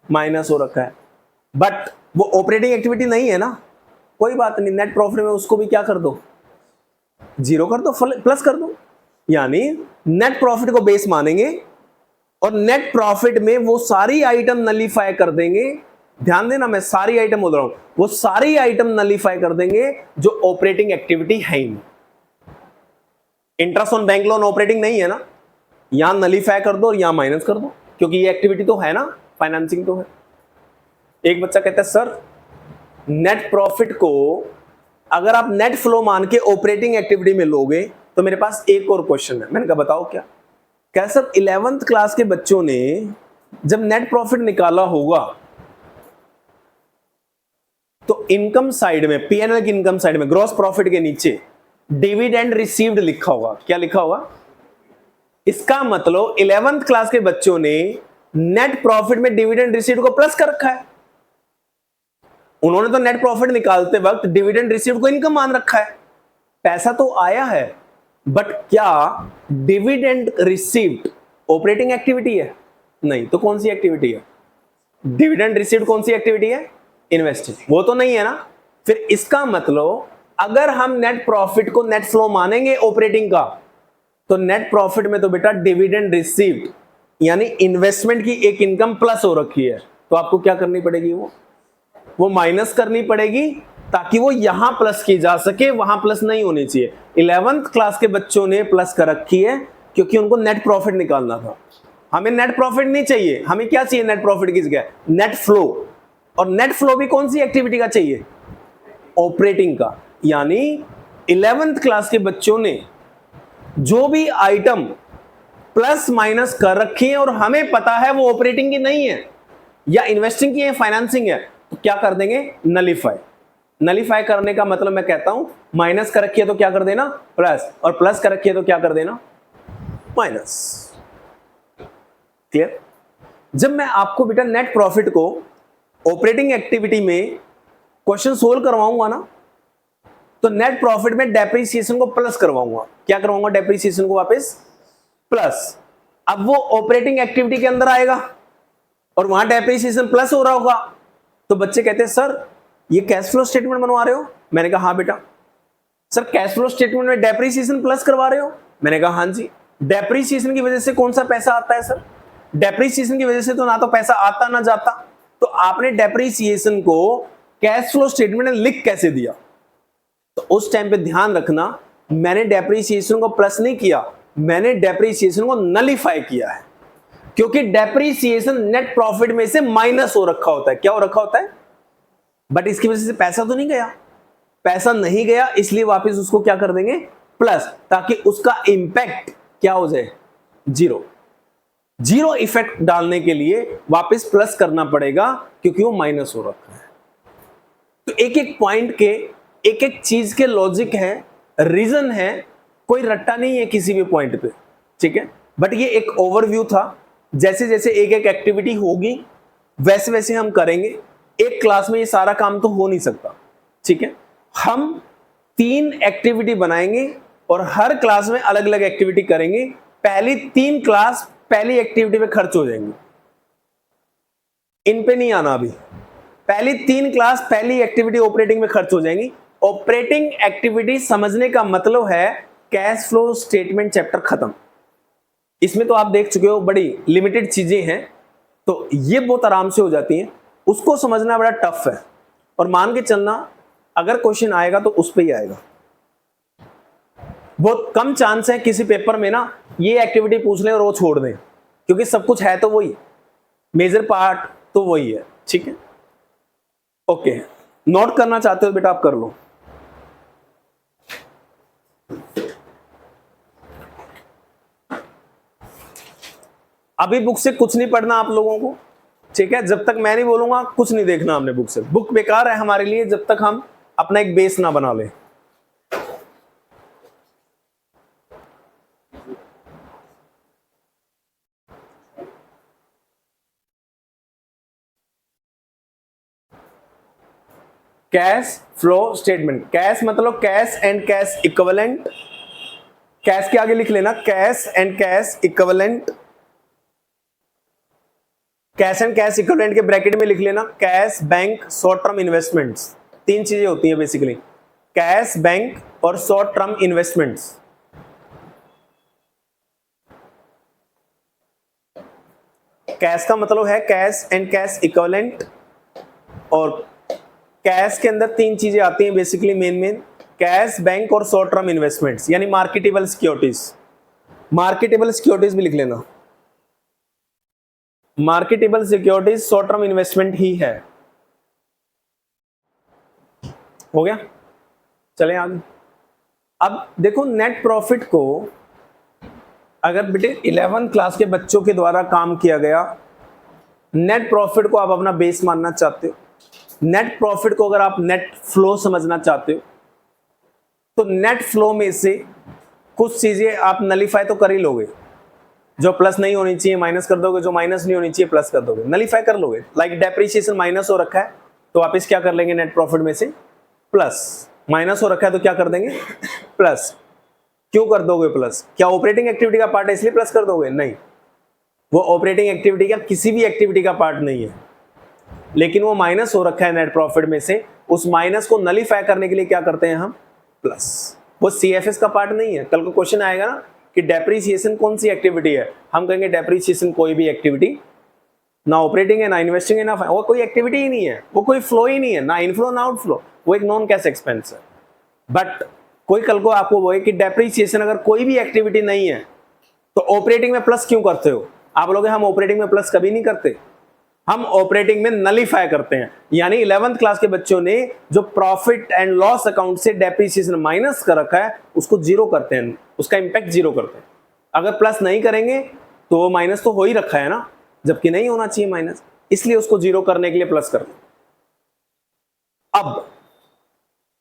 Speaker 1: माइनस हो रखा है, बट वो ऑपरेटिंग एक्टिविटी नहीं है ना। कोई बात नहीं, नेट प्रॉफिट में उसको भी क्या कर दो, जीरो कर दो, प्लस कर दो। यानी नेट प्रॉफिट को बेस मानेंगे और नेट प्रॉफिट में वो सारी आइटम नलीफाई कर देंगे। ध्यान देना, मैं सारी आइटम बोल रहा हूं, वो सारी आइटम नलीफाई कर देंगे जो ऑपरेटिंग एक्टिविटी है ही नहीं। Interest on bank loan operating नहीं है ना, यहां नलीफाई कर दो और यहां माइनस कर दो, क्योंकि ये एक्टिविटी तो है ना, फाइनेंसिंग तो है। एक बच्चा कहता है सर नेट प्रॉफिट को अगर आप नेट फ्लो मान के ऑपरेटिंग एक्टिविटी में लोगे तो मेरे पास एक और क्वेश्चन है। मैंने कहा बताओ क्या? क्या सर 11th क्लास के बच्चों ने जब नेट प्रॉफिट निकाला होगा तो इनकम साइड में, पीएनएल की इनकम साइड में ग्रॉस प्रॉफिट के नीचे डिविडेंड रिसीव्ड लिखा होगा। क्या लिखा होगा? इसका मतलब 11th क्लास के बच्चों ने नेट प्रॉफिट में डिविडेंड रिसीव्ड को प्लस कर रखा है। उन्होंने तो नेट प्रॉफिट निकालते वक्त डिविडेंड रिसीव्ड को इनकम मान रखा है। पैसा तो आया है, बट क्या डिविडेंड रिसीव्ड ऑपरेटिंग एक्टिविटी है? नहीं। तो कौन सी एक्टिविटी है? डिविडेंड रिसीव्ड कौन सी एक्टिविटी है? इन्वेस्टिंग। वो तो नहीं है ना। फिर इसका मतलब अगर हम नेट प्रॉफिट को नेट फ्लो मानेंगे ऑपरेटिंग का, तो नेट प्रॉफिट में तो बेटा डिविडेंड रिसीव्ड यानी इन्वेस्टमेंट की एक इनकम प्लस हो रखी है, तो आपको क्या करनी पड़ेगी? वो माइनस करनी पड़ेगी ताकि वो यहां प्लस की जा सके, वहां प्लस नहीं होनी चाहिए। 11th क्लास के बच्चों ने प्लस कर रखी है क्योंकि उनको नेट प्रॉफिट निकालना था। हमें नेट प्रॉफिट नहीं चाहिए, हमें क्या चाहिए नेट प्रॉफिट की जगह? Net flow. और नेट फ्लो भी कौन सी एक्टिविटी का चाहिए? ऑपरेटिंग का। यानी 11th क्लास के बच्चों ने जो भी आइटम प्लस माइनस कर रखी है और हमें पता है वो ऑपरेटिंग की नहीं है या इन्वेस्टिंग की है, फाइनेंसिंग है, तो क्या कर देंगे? नलीफाई। नलीफाई करने का मतलब मैं कहता हूं माइनस कर रखी है तो क्या कर देना? प्लस। और प्लस कर रखी है तो क्या कर देना? माइनस। क्लियर? जब मैं आपको बेटा नेट प्रॉफिट को ऑपरेटिंग एक्टिविटी में क्वेश्चन सोल्व करवाऊंगा ना, तो नेट प्रॉफिट में डेप्रिसिएशन को प्लस करवाऊंगा। क्या करवाऊंगा? डेप्रिसिएशन को वापस प्लस। अब वो ऑपरेटिंग एक्टिविटी के अंदर आएगा और वहां डेप्रिसिएशन प्लस हो रहा होगा। तो बच्चे कहते हैं सर ये कैश फ्लो स्टेटमेंट बनवा रहे हो? मैंने कहा हाँ बेटा। सर कैश फ्लो स्टेटमेंट में डेप्रिसिएशन प्लस करवा रहे हो? मैंने कहा हाँ जी। डेप्रिसिएशन की वजह से कौन सा पैसा आता है सर? डेप्रिसिएशन की वजह से तो ना तो पैसा आता ना जाता। तो आपने डेप्रिसिएशन को कैश फ्लो स्टेटमेंट में लिख कैसे दिया? तो उस टाइम पे ध्यान रखना, मैंने डेप्रिसिएशन को प्लस नहीं किया, मैंने डेप्रिसिएशन को नलीफाई किया है, क्योंकि डेप्रिसिएशन नेट प्रॉफिट में से माइनस हो रखा होता है। क्या हो रखा होता है? बट इसकी वजह से पैसा तो नहीं गया। पैसा नहीं गया इसलिए वापस उसको क्या कर देंगे? प्लस, ताकि उसका इंपैक्ट क्या हो जाए, जीरो। जीरो इफेक्ट डालने के लिए वापस प्लस करना पड़ेगा क्योंकि वो माइनस हो रखा है। तो एक एक पॉइंट के, एक एक चीज के लॉजिक है, रीजन है, कोई रट्टा नहीं है किसी भी पॉइंट पे, ठीक है। बट ये एक ओवरव्यू था, जैसे जैसे एक एक एक्टिविटी होगी वैसे वैसे हम करेंगे। एक क्लास में ये सारा काम तो हो नहीं सकता, ठीक है। हम 3 एक्टिविटी बनाएंगे और हर क्लास में अलग अलग एक्टिविटी करेंगे। पहली 3 क्लास पहली एक्टिविटी में खर्च हो जाएंगी, इन पे नहीं आना अभी। पहली 3 क्लास पहली एक्टिविटी ऑपरेटिंग में खर्च हो जाएंगी। ऑपरेटिंग एक्टिविटी समझने का मतलब है कैश फ्लो स्टेटमेंट चैप्टर खत्म। इसमें तो आप देख चुके हो बड़ी लिमिटेड चीजें हैं, तो ये बहुत आराम से हो जाती हैं। उसको समझना बड़ा टफ है, और मान के चलना अगर क्वेश्चन आएगा तो उस पे ही आएगा। बहुत कम चांस है किसी पेपर में ना ये एक्टिविटी पूछ लें और वो छोड़ दें, क्योंकि सब कुछ है तो वही, मेजर पार्ट तो वही है, ठीक है। ओके, नोट करना चाहते हो बेटा आप कर लो। अभी बुक से कुछ नहीं पढ़ना आप लोगों को, ठीक है। जब तक मैं नहीं बोलूंगा कुछ नहीं देखना हमने बुक से। बुक बेकार है हमारे लिए जब तक हम अपना एक बेस ना बना ले। कैश फ्लो स्टेटमेंट, कैश मतलब cash and cash equivalent. Cash के आगे लिख लेना cash and cash equivalent. Cash and cash equivalent के ब्रैकेट में लिख लेना cash, bank, short term investments. 3 चीजें होती हैं बेसिकली, कैश, बैंक और शॉर्ट टर्म इन्वेस्टमेंट्स। कैश का मतलब है कैश एंड कैश इक्विवेलेंट, और कैश के अंदर 3 चीजें आती हैं बेसिकली मेन कैश, बैंक और शॉर्ट टर्म इन्वेस्टमेंट्स, यानी मार्केटेबल सिक्योरिटीज। मार्केटेबल सिक्योरिटीज भी लिख लेना, marketable securities short term investment ही है। हो गया, चलें आगे। अब देखो नेट प्रॉफिट को अगर बेटे 11th क्लास के बच्चों के द्वारा काम किया गया, नेट प्रॉफिट को आप अपना बेस मानना चाहते हो, नेट प्रॉफिट को अगर आप नेट फ्लो समझना चाहते हो, तो नेट फ्लो में से कुछ चीजें आप नलीफाई तो कर ही लोगे। जो प्लस नहीं होनी चाहिए माइनस कर दोगे, जो माइनस नहीं होनी चाहिए प्लस कर दोगे, नलीफाई कर लोगे। लाइक डेप्रिसिएशन माइनस हो रखा है तो वापस क्या कर लेंगे, नेट प्रॉफिट में से प्लस। माइनस हो रखा है तो क्या कर देंगे, प्लस। क्यों कर दोगे प्लस? क्या ऑपरेटिंग एक्टिविटी का पार्ट है इसलिए प्लस कर दोगे? नहीं, वो ऑपरेटिंग एक्टिविटी का किसी भी एक्टिविटी का पार्ट नहीं है, लेकिन वो माइनस हो रखा है नेट प्रॉफिट में से। उस माइनस को नलीफाई करने के लिए क्या करते हैं हम, प्लस। वो सीएफएस का पार्ट नहीं है। कल को क्वेश्चन आएगा ना कि डेप्रिसिएशन कौन सी एक्टिविटी है, हम कहेंगे डेप्रिसिएशन कोई भी एक्टिविटी, ना ऑपरेटिंग है, ना इन्वेस्टिंग है, ना वो कोई एक्टिविटी ही नहीं है, वो कोई फ्लो ही नहीं है, ना इनफ्लो ना आउटफ्लो, वो एक नॉन कैश एक्सपेंस है। बट कोई कल को आपको बोले कि डेप्रिसिएशन अगर कोई भी एक्टिविटी नहीं है तो ऑपरेटिंग में प्लस क्यों करते हो, आप लोग हम ऑपरेटिंग में प्लस कभी नहीं करते, हम ऑपरेटिंग में नलीफाई करते हैं। यानी 11th क्लास के बच्चों ने जो प्रॉफिट एंड लॉस अकाउंट से डेप्रिसिएशन माइनस कर रखा है उसको जीरो करते हैं, उसका इंपैक्ट जीरो करते हैं। अगर प्लस नहीं करेंगे तो वो माइनस तो हो ही रखा है ना, जबकि नहीं होना चाहिए माइनस, इसलिए उसको जीरो करने के लिए प्लस करते हैं। अब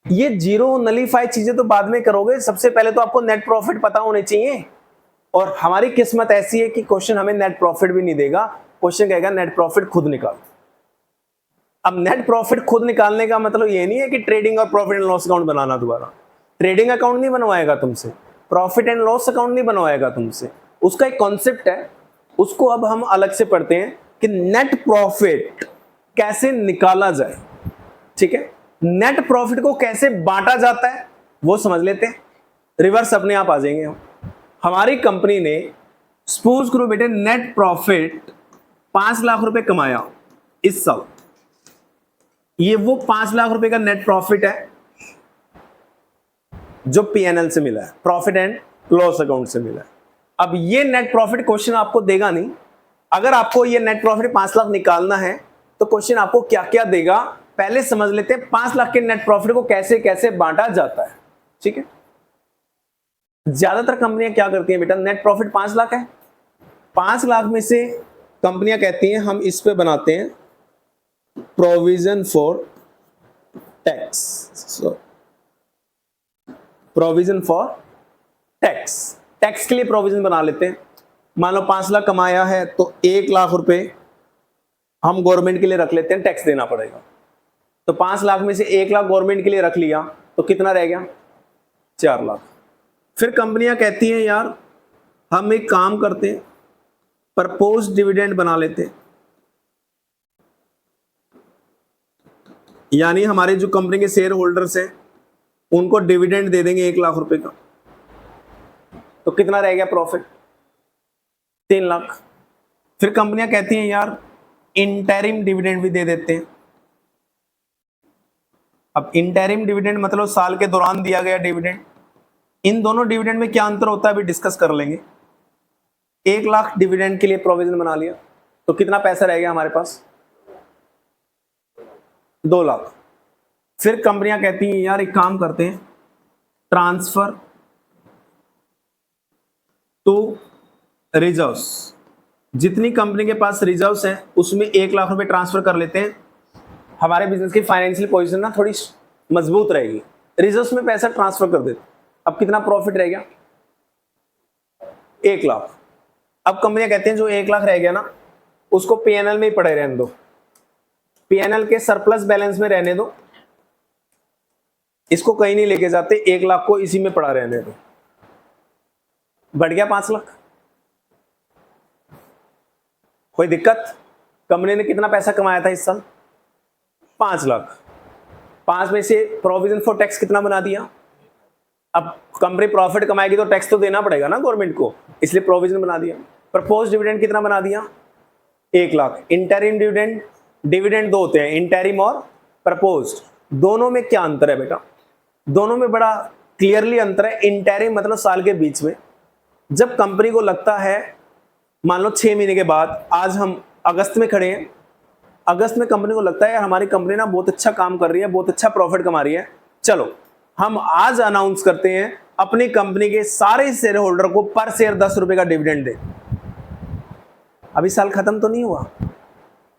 Speaker 1: ये जीरो नलीफाई चीजें तो बाद में करोगे, सबसे पहले तो आपको नेट प्रॉफिट पता होने चाहिए। और हमारी किस्मत ऐसी है कि क्वेश्चन हमें नेट प्रॉफिट भी नहीं देगा, क्वेश्चन कहेगा नेट प्रॉफिट खुद निकाल। अब नेट प्रॉफिट खुद निकालने का मतलब ये नहीं है कि ट्रेडिंग और प्रॉफिट एंड लॉस अकाउंट बनाना दोबारा। ट्रेडिंग अकाउंट नहीं बनवाएगा तुमसे, प्रॉफिट एंड लॉस अकाउंट नहीं बनवाएगा तुमसे, उसका एक कॉन्सेप्ट है, उसको अब हम अलग से पढ़ते हैं कि नेट प्रॉफिट कैसे निकाला जाए। ठीक है, नेट प्रॉफिट को कैसे बांटा जाता है वो समझ लेते हैं, रिवर्स अपने आप आ जाएंगे हम। हमारी कंपनी ने सपोज करो बेटे नेट प्रॉफिट 5 लाख रुपए कमाया इस साल, ये वो 5 लाख रुपए का नेट प्रॉफिट है जो पीएनएल से मिला है, प्रॉफिट एंड लॉस अकाउंट से मिला है। अब ये नेट प्रॉफिट क्वेश्चन आपको देगा नहीं, अगर आपको ये नेट प्रॉफिट 5 लाख निकालना है तो क्वेश्चन आपको क्या क्या देगा पहले समझ लेते हैं। 5 लाख के नेट प्रॉफिट को कैसे कैसे बांटा जाता है, ठीक है। ज्यादातर कंपनियां क्या करती हैं बेटा, नेट प्रॉफिट 5 लाख है, 5 लाख में से कंपनियां कहती हैं हम इस पे बनाते हैं provision for tax, provision for tax, tax के लिए प्रोविजन बना लेते हैं। मान लो 5 लाख कमाया है तो 1 लाख रुपए हम गवर्नमेंट के लिए रख लेते हैं, टैक्स देना पड़ेगा। तो 5 लाख में से 1 लाख गवर्नमेंट के लिए रख लिया तो कितना रह गया, 4 लाख। फिर कंपनियां कहती हैं यार हम एक काम करते हैं, प्रपोज डिविडेंड बना लेते हैं, यानी हमारे जो कंपनी के शेयर होल्डर्स हैं उनको डिविडेंड दे देंगे 1 लाख रुपए का। तो कितना रह गया प्रॉफिट, 3 लाख। फिर कंपनियां कहती हैं यार इंटरिम डिविडेंड भी दे देते हैं। अब इंटरिम डिविडेंड मतलब साल के दौरान दिया गया डिविडेंड। इन दोनों डिविडेंड में क्या अंतर होता है अभी डिस्कस कर लेंगे। 1 लाख डिविडेंड के लिए प्रोविजन बना लिया तो कितना पैसा रह गया हमारे पास, 2 लाख। फिर कंपनियां कहती हैं यार एक काम करते हैं, ट्रांसफर टू रिजर्व्स, जितनी कंपनी के पास रिजर्व्स हैं उसमें 1 लाख रुपए ट्रांसफर कर लेते हैं, हमारे बिजनेस की फाइनेंशियल पोजीशन ना थोड़ी मजबूत रहेगी। रिजर्व्स में पैसा ट्रांसफर कर देते। अब कितना प्रॉफिट रह गया, 1 लाख। अब कंपनियां कहते हैं जो 1 लाख रह गया ना उसको पीएनएल में ही पड़े रहने दो, पीएनएल के सरप्लस बैलेंस में रहने दो, इसको कहीं नहीं लेके जाते, 1 लाख को इसी में पड़ा रहने दो। बढ़ गया 5 लाख। कोई दिक्कत, कंपनी ने कितना पैसा कमाया था इस साल, 5 लाख। 5 में से प्रोविजन फॉर टैक्स कितना बना दिया। अब कंपनी प्रॉफिट कमाएगी तो टैक्स तो देना पड़ेगा ना गवर्नमेंट को, इसलिए प्रोविजन बना दिया। प्रपोज डिविडेंड कितना बना दिया, 1 लाख। इंटरिम डिविडेंड, डिविडेंड 2 होते हैं, इंटरिम और प्रपोज्ड। दोनों में क्या अंतर है बेटा, दोनों में बड़ा क्लियरली अंतर है। इंटरिम मतलब साल के बीच में, जब कंपनी को लगता है, मान लो 6 महीने के बाद, आज हम अगस्त में खड़े हैं, अगस्त में कंपनी को लगता है यार हमारी कंपनी ना बहुत अच्छा काम कर रही है, बहुत अच्छा प्रॉफिट कमा रही है, चलो हम आज अनाउंस करते हैं अपनी कंपनी के सारे शेयर होल्डर को पर शेयर 10 रुपए का डिविडेंड दे। अभी साल खत्म तो नहीं हुआ,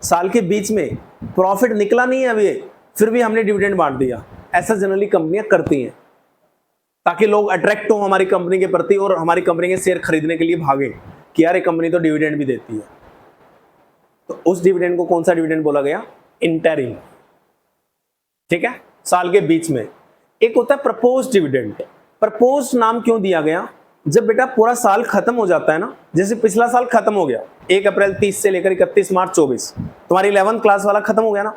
Speaker 1: साल के बीच में प्रॉफिट निकला नहीं है अभी, फिर भी हमने डिविडेंड बांट दिया। ऐसा जनरली कंपनियां करती हैं ताकि लोग अट्रैक्ट हो हमारी कंपनी के प्रति और हमारी कंपनी के शेयर खरीदने के लिए भागे कि यार ये कंपनी तो डिविडेंड भी देती है। तो उस डिविडेंड को कौन सा डिविडेंड बोला गया, इंटरिम। ठीक है, साल के बीच में। एक होता है प्रपोज डिविडेंड। प्रपोज नाम क्यों दिया गया, जब बेटा पूरा साल खत्म हो जाता है ना, जैसे पिछला साल खत्म हो गया 1 अप्रैल 30 से लेकर 31 मार्च 24, तुम्हारी 11th क्लास वाला खत्म हो गया ना।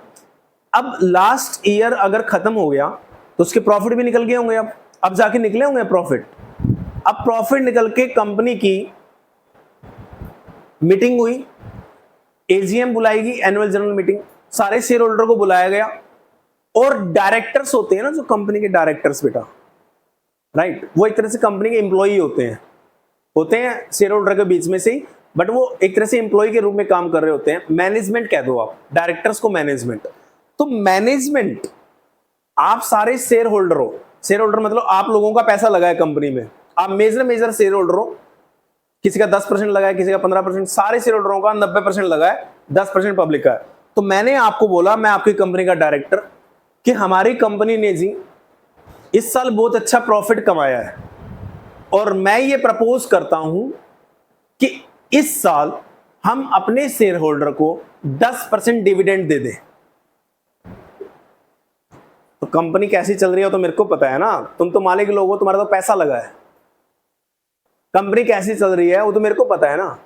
Speaker 1: अब लास्ट ईयर अगर खत्म हो गया तो उसके प्रॉफिट भी निकल गए होंगे, अब जाके निकले होंगे प्रॉफिट। अब प्रॉफिट निकल के कंपनी की मीटिंग हुई, एजीएम बुलाएगी, एनुअल जनरल मीटिंग, सारे शेयर होल्डर को बुलाया गया, और डायरेक्टर्स होते हैं ना जो कंपनी के डायरेक्टर्स बेटा, राइट, वो एक तरह से कंपनी के एम्प्लॉई होते हैं शेयर होल्डर के बीच में से ही, बट वो एक तरह से एम्प्लॉय के रूप में काम कर रहे होते हैं। मैनेजमेंट कह दो आप, डायरेक्टर्स को मैनेजमेंट। तो मैनेजमेंट, आप सारे शेयर होल्डर हो, शेयर होल्डर मतलब आप लोगों का पैसा लगा है कंपनी में, आप मेजर शेयर होल्डर हो, किसी का 10% लगा है, किसी का 15%, सारे शेयर होल्डरों का 90% लगा है, 10% पब्लिक का है। तो मैंने आपको बोला, मैं आपकी कंपनी का डायरेक्टर, कि हमारी कंपनी ने जी इस साल बहुत अच्छा प्रॉफिट कमाया है और मैं ये प्रपोज करता हूं कि इस साल हम अपने शेयर होल्डर को 10% डिविडेंड दे दें। तो कंपनी कैसी चल रही है तो मेरे को पता है ना, तुम तो मालिक लोग हो, तुम्हारा तो पैसा लगा है, कंपनी कैसी चल रही है वो तो मेरे को पता है ना।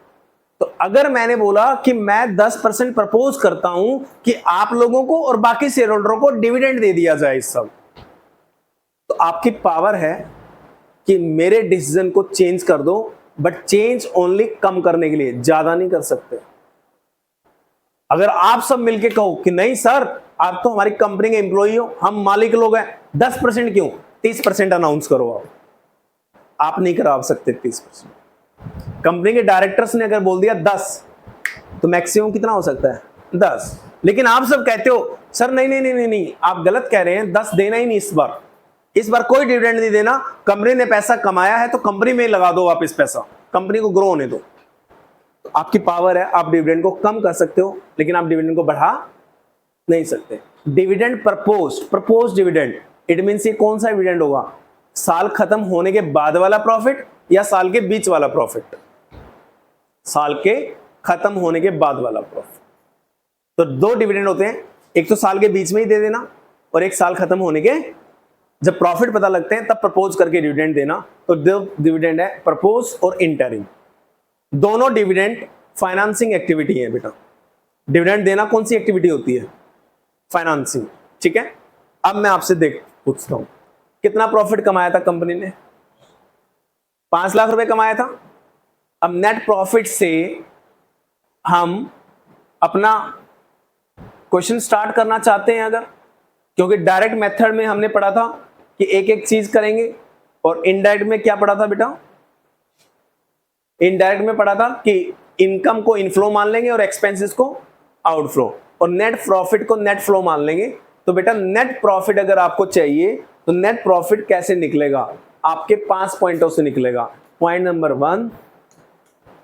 Speaker 1: तो अगर मैंने बोला कि मैं 10% प्रपोज करता हूं कि आप लोगों को और बाकी शेयर होल्डरों को डिविडेंड दे दिया जाए इस सब, तो आपकी पावर है कि मेरे डिसीजन को चेंज कर दो, बट चेंज ओनली कम करने के लिए, ज्यादा नहीं कर सकते। अगर आप सब मिलके कहो कि नहीं सर आप तो हमारी कंपनी के एम्प्लॉई हो, हम मालिक लोग हैं, 10% क्यों, 30% अनाउंस करो, आप नहीं करा सकते 30%। कंपनी के डायरेक्टर्स ने अगर बोल दिया 10, तो मैक्सिमम कितना हो सकता है, 10। लेकिन आप सब कहते हो सर नहीं नहीं नहीं नहीं नहीं, आप गलत कह रहे हैं, 10 देना ही नहीं इस बार, इस बार कोई डिविडेंड नहीं देना, कंपनी ने पैसा कमाया है तो कंपनी में लगा दो वापस पैसा, कंपनी को ग्रो होने दो। तो आपकी पावर है, आप डिविडेंड को कम कर सकते हो लेकिन आप डिविडेंड को बढ़ा नहीं सकते। Dividend propose dividend, it means ये कौन सा डिविडेंड होगा, साल खत्म होने के बाद वाला प्रॉफिट या साल के बीच वाला प्रॉफिट? साल के खत्म होने के बाद वाला प्रॉफिट। तो दो डिविडेंड होते हैं, एक तो साल के बीच में ही दे देना और एक साल खत्म होने के जब प्रॉफिट पता लगते हैं तब प्रपोज करके डिविडेंड देना। तो दो डिविडेंड है, प्रपोज और इंटरिम। दोनों डिविडेंड फाइनेंसिंग एक्टिविटी है बेटा। डिविडेंड देना कौन सी एक्टिविटी होती है? फाइनेंसिंग। ठीक है, अब मैं आपसे पूछता हूं, कितना प्रॉफिट कमाया था कंपनी ने? 5 लाख रुपए कमाया था। अब नेट प्रॉफिट से हम अपना क्वेश्चन स्टार्ट करना चाहते हैं अगर, क्योंकि डायरेक्ट मेथड में हमने पढ़ा था कि एक एक चीज करेंगे, और इनडायरेक्ट में क्या पढ़ा था बेटा? इनडायरेक्ट में पढ़ा था कि इनकम को इनफ्लो मान लेंगे और एक्सपेंसेस को आउटफ्लो, और नेट प्रॉफिट को नेट फ्लो मान लेंगे। तो बेटा नेट प्रॉफिट अगर आपको चाहिए तो नेट प्रॉफिट कैसे निकलेगा? आपके 5 पॉइंटों से निकलेगा। पॉइंट नंबर 1,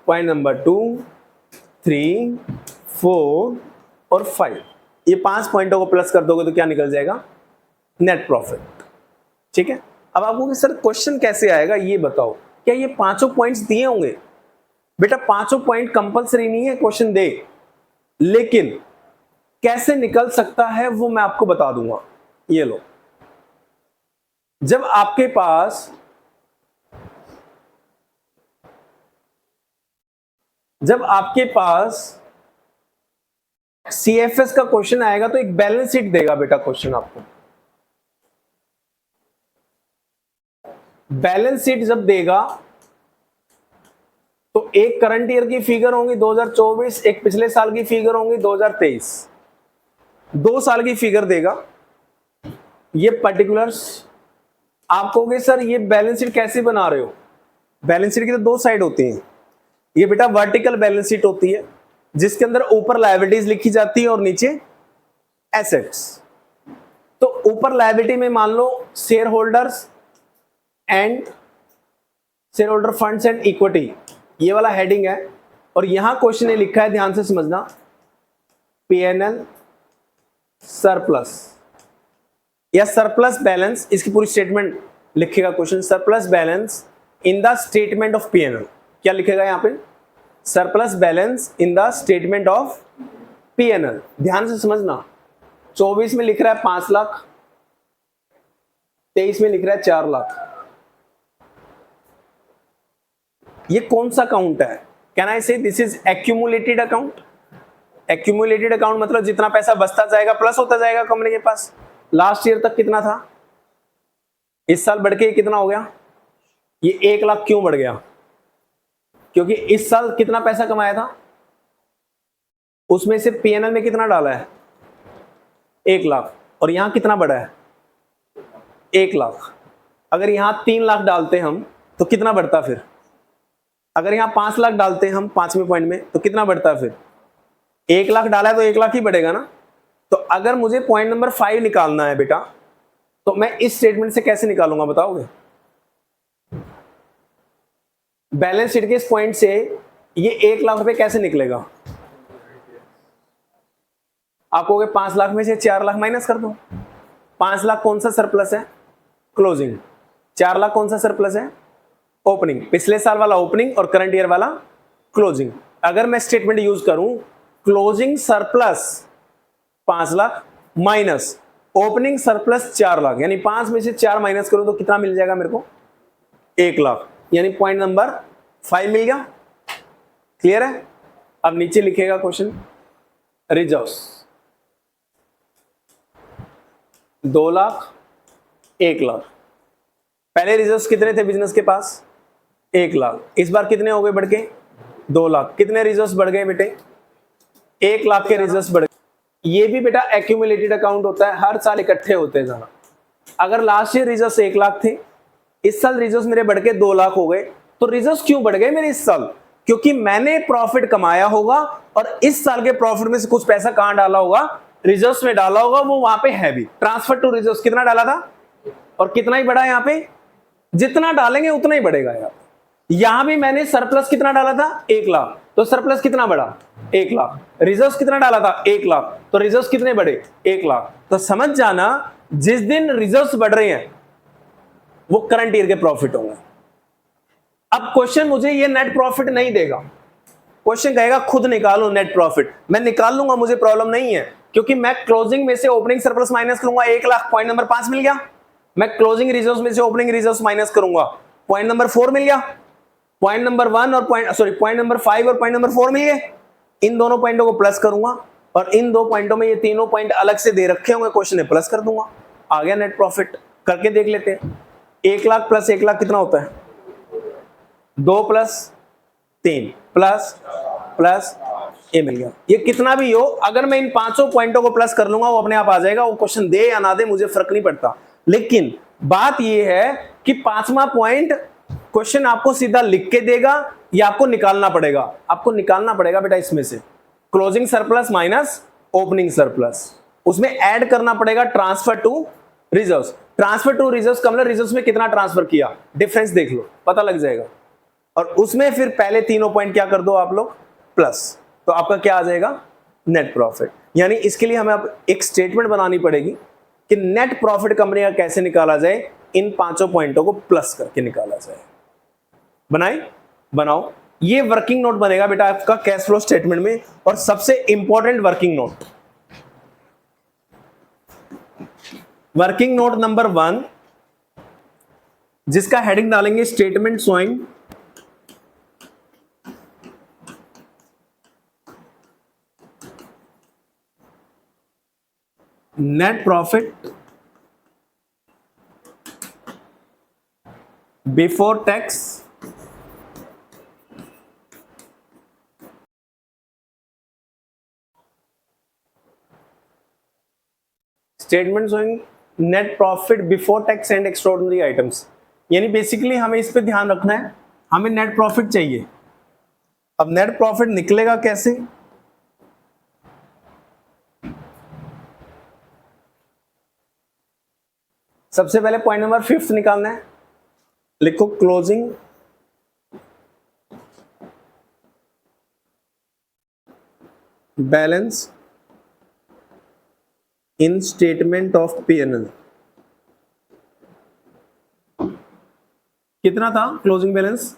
Speaker 1: पॉइंट नंबर 2, 3, 4 और 5। ये 5 पॉइंटों को प्लस कर दोगे तो क्या निकल जाएगा? Net profit. ठीक है, अब आपको सर क्वेश्चन कैसे आएगा ये बताओ, क्या ये 5 पॉइंट्स दिए होंगे? बेटा 5 पॉइंट कंपलसरी नहीं है क्वेश्चन दे, लेकिन कैसे निकल सकता है वो मैं आपको बता दूंगा। ये लो, जब आपके पास सीएफएस का क्वेश्चन आएगा तो एक बैलेंस शीट देगा बेटा क्वेश्चन आपको। बैलेंस शीट जब देगा तो एक करंट ईयर की फिगर होंगी 2024, एक पिछले साल की फिगर होंगी 2023, 2 साल की फिगर देगा। ये पर्टिकुलर्स आप कहोगे सर ये बैलेंस शीट कैसे बना रहे हो? बैलेंस शीट की तो 2 साइड होती हैं। ये बेटा वर्टिकल बैलेंस शीट होती है जिसके अंदर ऊपर लायबिलिटीज लिखी जाती है और नीचे एसेट्स। तो ऊपर लायबिलिटी में मान लो share holders and share holder funds and equity, ये वाला हेडिंग है। और यहां क्वेश्चन ने लिखा है, ध्यान से समझना, पीएनएल सरप्लस या सरप्लस बैलेंस, इसकी पूरी स्टेटमेंट लिखेगा question. Surplus balance in the statement of PNL, क्या लिखेगा यहां पे? Surplus balance in the statement of PNL. ध्यान से समझना, 24 में लिख रहा है 5 लाख, 23 में लिख रहा है 4 लाख। ये कौन सा अकाउंट है? कैन आई से this is accumulated account? Accumulated account मतलब जितना पैसा बचता जाएगा प्लस होता जाएगा कंपनी के पास। लास्ट ईयर तक कितना था, इस साल बढ़ के कितना हो गया? ये 1 लाख क्यों बढ़ गया? क्योंकि इस साल कितना पैसा कमाया था, उसमें से पीएनएल में कितना डाला है? 1 लाख। और यहां कितना बढ़ा है? 1 लाख। अगर यहां 3 लाख डालते हम तो कितना बढ़ता फिर? अगर यहां 5 लाख डालते हम 5वें पॉइंट में तो कितना बढ़ता फिर? 1 लाख डाला है तो 1 लाख ही बढ़ेगा ना। तो अगर मुझे पॉइंट नंबर 5 निकालना है बेटा, तो मैं इस स्टेटमेंट से कैसे निकालूंगा बताओगे? बैलेंस शीट के इस पॉइंट से ये 1 लाख रुपए कैसे निकलेगा? आप कहोगे 5 लाख में से 4 लाख माइनस कर दो। 5 लाख कौन सा सरप्लस है? क्लोजिंग। 4 लाख कौन सा सरप्लस है? ओपनिंग। पिछले साल वाला ओपनिंग और करंट ईयर वाला क्लोजिंग। अगर मैं स्टेटमेंट यूज करूं, closing surplus 5 lakh minus opening surplus 4 lakh, यानी 5 में से 4 माइनस करूं तो कितना मिल जाएगा मेरे को? 1 लाख। यानी पॉइंट नंबर 5 मिल गया। क्लियर है? अब नीचे लिखेगा क्वेश्चन, रिजर्व्स 2 लाख, 1 लाख। पहले रिजर्व्स कितने थे बिजनेस के पास? 1 लाख। इस बार कितने हो गए बढ़ के? 2 लाख। कितने रिजर्व्स बढ़ गए बेटे? 1 लाख के रिजर्व्स बढ़ गए। ये भी बेटा एक्यूमुलेटेड अकाउंट होता है, हर साल इकट्ठे होते हैं जाना। अगर लास्ट ईयर रिजर्व्स 1 लाख थे, इस साल रिजर्व्स मेरे बढ़ के 2 लाख हो गए। तो रिजर्व्स क्यों बढ़ गए मेरे इस साल? क्योंकि मैंने प्रॉफिट कमाया होगा और इस साल के प्रॉफिट में से कुछ पैसा कहां डाला होगा? रिजर्व्स में डाला होगा, वो वहां पे है भी। ट्रांसफर टू रिजर्व्स कितना डाला था? और कितना ही बढ़ा यहाँ पे, जितना डालेंगे उतना ही बढ़ेगा यार। यहां भी मैंने सरप्लस कितना डाला था 1 लाख, तो सरप्लस कितना बढ़ा 1 लाख। रिजर्व कितना डाला था 1 लाख, तो रिजर्व कितने बढ़े 1 लाख। तो समझ जाना जिस दिन रिजर्व्स बढ़ रहे हैं वो करंट ईयर के प्रॉफिट होंगे। अब क्वेश्चन मुझे ये नेट प्रॉफिट नहीं देगा, क्वेश्चन कहेगा खुद निकालो नेट प्रॉफिट। मैं निकाल लूंगा, मुझे प्रॉब्लम नहीं है, क्योंकि मैं क्लोजिंग में से ओपनिंग सरप्लस माइनस करूंगा 1 लाख, पॉइंट नंबर 5 मिल गया। मैं क्लोजिंग रिजर्व्स में से ओपनिंग रिजर्व्स माइनस करूंगा, पॉइंट नंबर 4 मिल गया। पॉइंट नंबर 1 और पॉइंट नंबर 5 और पॉइंट नंबर 4 मिल गए। इन दोनों पॉइंटों को प्लस करूंगा और इन दो पॉइंटों में ये तीनों पॉइंट अलग से दे रखे होंगे, क्वेश्चन में प्लस कर दूंगा, आ गया नेट प्रॉफिट। करके देख लेते हैं। 1 लाख प्लस 1 लाख कितना होता है 2 प्लस 3 प्लस प्लस ये मिल गया। ये कितना भी हो, अगर मैं इन पांचों पॉइंटों को प्लस कर लूंगा वो अपने आप आ जाएगा। वो क्वेश्चन दे या ना दे मुझे फर्क नहीं पड़ता, लेकिन बात ये है कि पांचवा पॉइंट क्वेश्चन आपको सीधा लिख के देगा या आपको निकालना पड़ेगा। आपको निकालना पड़ेगा बेटा इसमें से closing surplus minus opening surplus, उसमें ऐड करना पड़ेगा transfer to reserves. Transfer to reserves का मतलब रिजर्व्स में कितना ट्रांसफर किया, डिफरेंस देख लो पता लग जाएगा। और उसमें फिर पहले तीनों पॉइंट क्या कर दो आप लोग प्लस, तो आपका क्या आ जाएगा नेट प्रॉफिट। यानी इसके लिए हमें अब एक स्टेटमेंट बनानी पड़ेगी कि नेट प्रॉफिट कंपनी का कैसे निकाला जाए, इन पांचों पॉइंटों को प्लस करके निकाला जाए। बनाए बनाओ, ये वर्किंग नोट बनेगा बेटा आपका कैश फ्लो स्टेटमेंट में। और सबसे important working note, working note number 1, जिसका हेडिंग डालेंगे statement showing net profit before tax statement showing net profit before tax and extraordinary items. यानी बेसिकली हमें इस पे ध्यान रखना है, हमें नेट प्रॉफिट चाहिए। अब नेट प्रॉफिट निकलेगा कैसे, सबसे पहले पॉइंट नंबर 5 निकालना है। लिखो closing balance in statement of P&L। कितना था क्लोजिंग बैलेंस,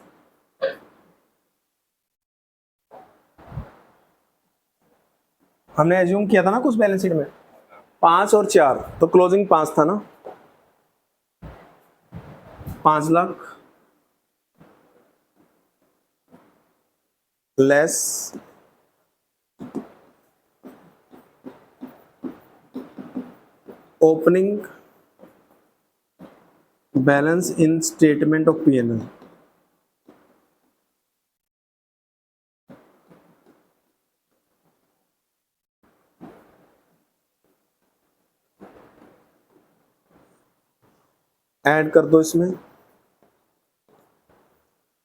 Speaker 1: हमने एज्यूम किया था ना कुछ बैलेंस शीट में 5 और 4, तो क्लोजिंग 5 था ना, 5 lakh less opening balance in statement of P&L। Add कर दो इसमें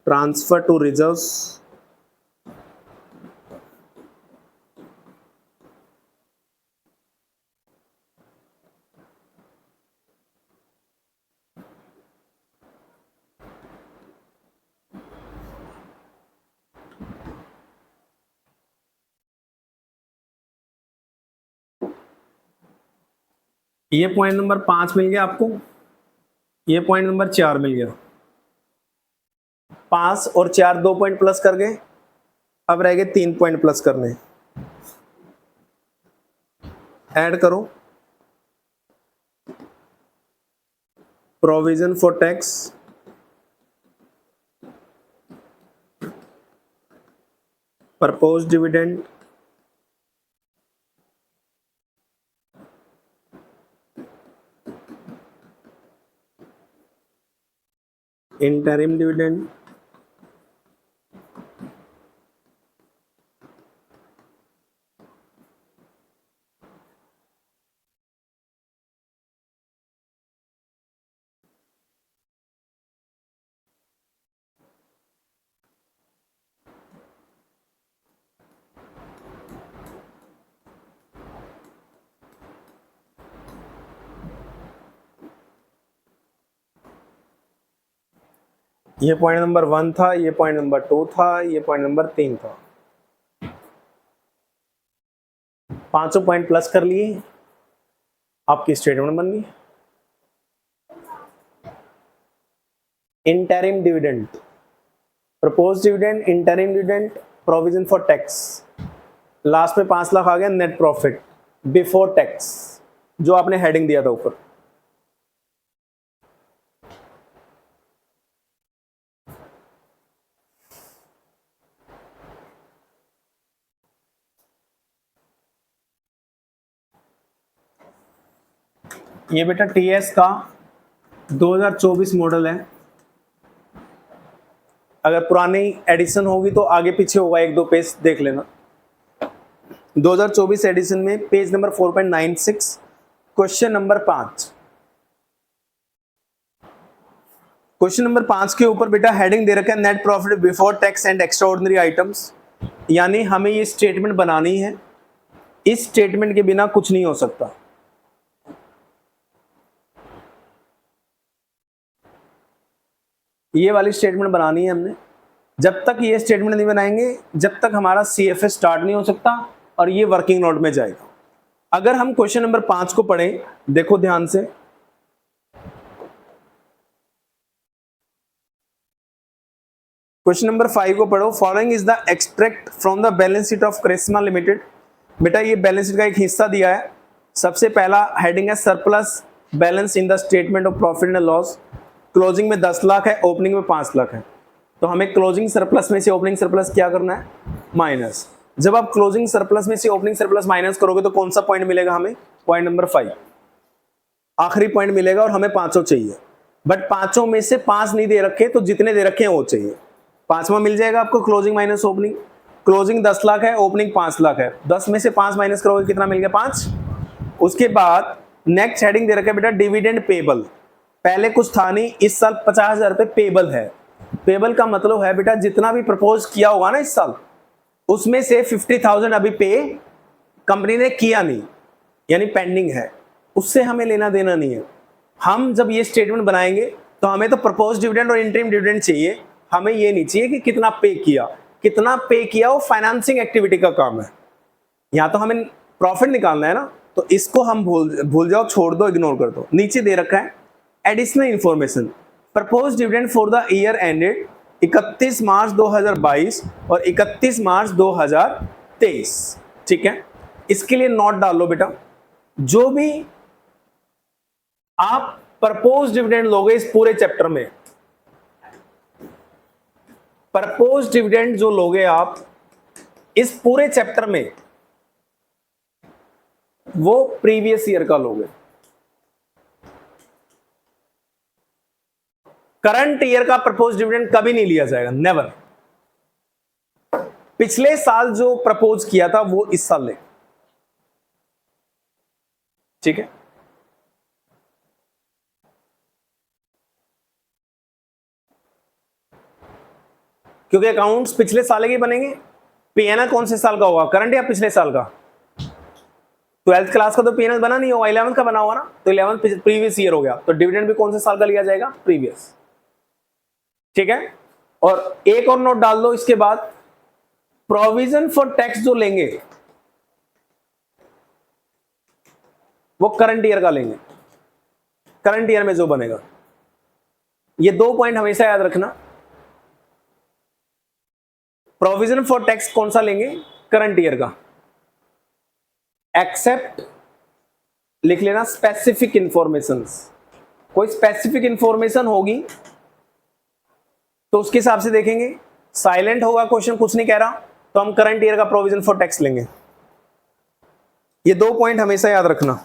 Speaker 1: ट्रांसफर टू रिजर्व्स ये पॉइंट नंबर 5 मिल गया आपको, ये पॉइंट नंबर 4 मिल गया। 5 और 4 2 पॉइंट प्लस कर गए, अब रह गए 3 पॉइंट प्लस करने। ऐड करो provision for tax proposed dividend interim dividend ये पॉइंट नंबर 1 था, ये पॉइंट नंबर 2 था, ये पॉइंट नंबर 3 था। पांचों पॉइंट प्लस कर लिए, आपकी स्टेटमेंट बन गई। Interim dividend, propose dividend, interim dividend, provision for tax, last में 5 लाख आ गया नेट प्रॉफिट बिफोर टैक्स, जो आपने हेडिंग दिया था ऊपर। ये बेटा टीएस का 2024 मॉडल है। अगर पुरानी एडिशन होगी तो आगे पीछे होगा, 1-2 पेज देख लेना। 2024 एडिशन में page number 4.96, question number 5। Question number 5 के ऊपर बेटा हेडिंग दे रखा है net profit before tax and extraordinary items, यानी हमें ये स्टेटमेंट बनानी है। इस स्टेटमेंट के बिना कुछ नहीं हो सकता। ये वाली स्टेटमेंट बनानी है हमने। जब तक ये स्टेटमेंट नहीं बनाएंगे, जब तक हमारा सीएफएस स्टार्ट नहीं हो सकता और ये वर्किंग नोट में जाएगा। अगर हम क्वेश्चन नंबर 5 को पढ़ें, देखो ध्यान से, क्वेश्चन नंबर 5 को पढ़ो। Following is the extract from the balance sheet of Karishma limited. बेटा ये बैलेंस शीट का एक हिस्सा दिया है। सबसे पहला हेडिंग है surplus balance in the statement of profit and loss. Closing में 10 लाख है, ओपनिंग में 5 लाख है, तो हमें क्लोजिंग सरप्लस में से ओपनिंग सरप्लस क्या करना है, माइनस। जब आप क्लोजिंग सरप्लस में से ओपनिंग सरप्लस माइनस करोगे तो कौन सा पॉइंट मिलेगा हमें, पॉइंट नंबर 5, आखिरी पॉइंट मिलेगा। और हमें पांचों चाहिए, बट पांचों में से 5 नहीं दे रखे, तो जितने दे रखे हैं वो चाहिए। पांचवा मिल जाएगा आपको, closing minus opening. Closing 10 lakh है, ओपनिंग 5 लाख है, 10 में से 5 माइनस करोगे कितना मिल गया, 5। उसके बाद नेक्स्ट हेडिंग दे रखा है बेटा डिविडेंड पेबल। पहले कुछ था नहीं, इस साल 50,000 रुपए पेबल है। पेबल का मतलब है बेटा जितना भी प्रपोज किया होगा ना इस साल, उसमें से 50,000 अभी पे कंपनी ने किया नहीं, यानी पेंडिंग है, उससे हमें लेना देना नहीं है। हम जब ये स्टेटमेंट बनाएंगे तो हमें तो प्रपोज डिविडेंड और इंटरिम डिविडेंड चाहिए, हमें ये नहीं चाहिए कि कितना पे किया। कितना पे किया वो फाइनेंसिंग एक्टिविटी का काम है, यहाँ तो हमें प्रॉफिट निकालना है ना। तो इसको हम भूल जाओ, छोड़ दो, इग्नोर कर दो। नीचे दे रखा है additional information, propose dividend for the year ended 31 मार्च 2022 और 31 मार्च 2023। ठीक है, इसके लिए नोट डाल लो बेटा। जो भी आप प्रपोज डिविडेंड लोगे इस पूरे चैप्टर में, प्रपोज डिविडेंड जो लोगे आप इस पूरे चैप्टर में, वो प्रीवियस ईयर का लोगे। करंट ईयर का प्रपोज डिविडेंड कभी नहीं लिया जाएगा, नेवर। पिछले साल जो प्रपोज किया था वो इस साल ले, ठीक है। क्योंकि अकाउंट्स पिछले साल के बनेंगे। पीएनएल कौन से साल का होगा, करंट या पिछले साल का। 12th क्लास का तो पीएनएल बना नहीं होगा, 11th का बना होगा ना, तो 11th प्रीवियस ईयर हो गया, तो डिविडेंड भी कौन से साल का लिया जाएगा, प्रीवियस। ठीक है, और एक और नोट डाल दो इसके बाद, प्रोविजन फॉर टैक्स जो लेंगे वो करंट ईयर का लेंगे, करंट ईयर में जो बनेगा। ये 2 पॉइंट हमेशा याद रखना। प्रोविजन फॉर टैक्स कौन सा लेंगे, करंट ईयर का, एक्सेप्ट लिख लेना स्पेसिफिक इंफॉर्मेशन। कोई स्पेसिफिक इंफॉर्मेशन होगी तो उसके हिसाब से देखेंगे। साइलेंट होगा, क्वेश्चन कुछ नहीं कह रहा, तो हम करंट ईयर का प्रोविजन फॉर टैक्स लेंगे। ये 2 पॉइंट हमेशा याद रखना।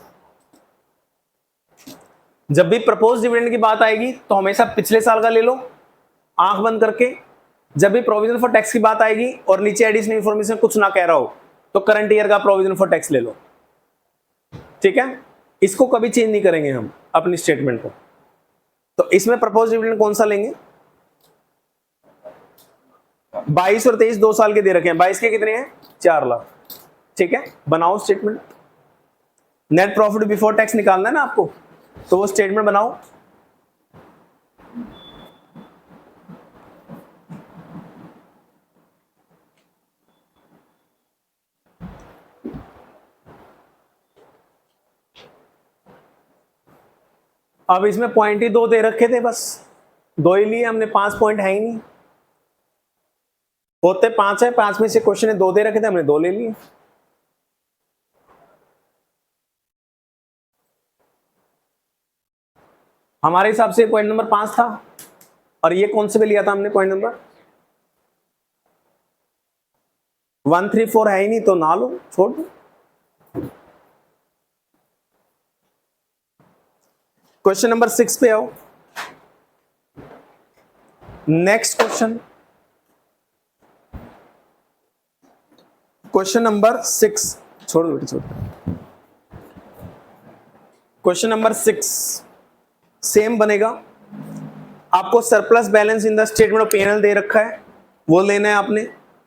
Speaker 1: जब भी प्रपोज डिविडेंड की बात आएगी तो हमेशा पिछले साल का ले लो आंख बंद करके। जब भी प्रोविजन फॉर टैक्स की बात आएगी और नीचे एडिशनल इंफॉर्मेशन कुछ ना कह रहा हो तो करंट ईयर का प्रोविजन फॉर टैक्स ले लो, ठीक है। इसको कभी चेंज नहीं करेंगे हम अपनी स्टेटमेंट को। तो इसमें प्रपोज डिविडेंड कौन सा लेंगे, 22 और 23 2 साल के दे रखे हैं। 22 के कितने हैं, 4 लाख, ठीक है। बनाओ statement. Net profit before tax निकालना है ना आपको, तो वो स्टेटमेंट बनाओ। अब इसमें पॉइंट ही 2 दे रखे थे, बस 2 ही लिए हमने, 5 पॉइंट है ही नहीं। होते 5 है, 5 में से क्वेश्चन ने 2 दे रखे थे, हमने 2 ले लिए। हमारे हिसाब से पॉइंट नंबर 5 था, और ये कौन से पे लिया था हमने पॉइंट नंबर 1 3 4 है ही नहीं, तो ना लो, छोड़ दो। क्वेश्चन नंबर 6 पे आओ। नेक्स्ट क्वेश्चन नंबर 6, छोड़ दो बेटा, छोड़ दो। क्वेश्चन नंबर 6 सेम बनेगा। आपको surplus balance in the statement of P&L दे रखा है, वो लेना है आपने।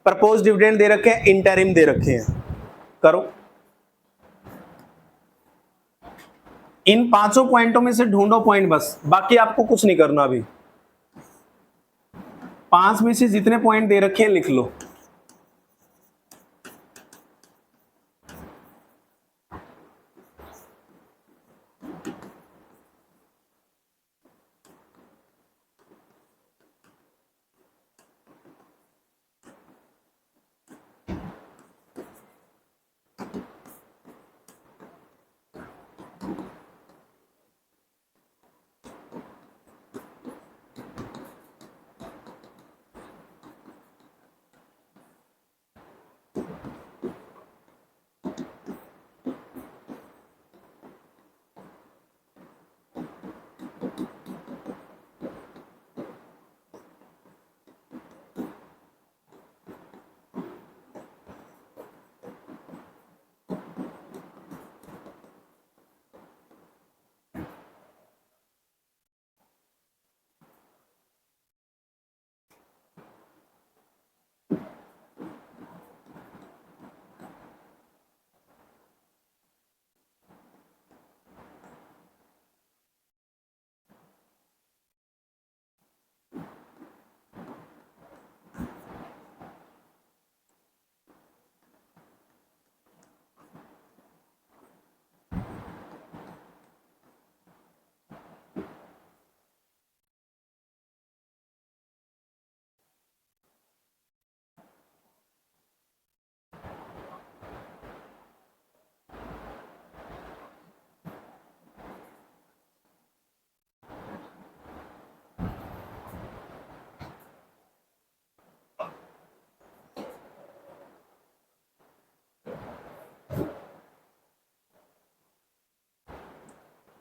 Speaker 1: प्रपोज डिविडेंड दे रखे हैं, इंटरिम दे रखे हैं। करो। इन 5 पॉइंटों में से ढूंढो पॉइंट, बस, बाकी आपको कुछ नहीं करना अभी। 5 में से जितने पॉइंट दे रखे हैं लिख लो।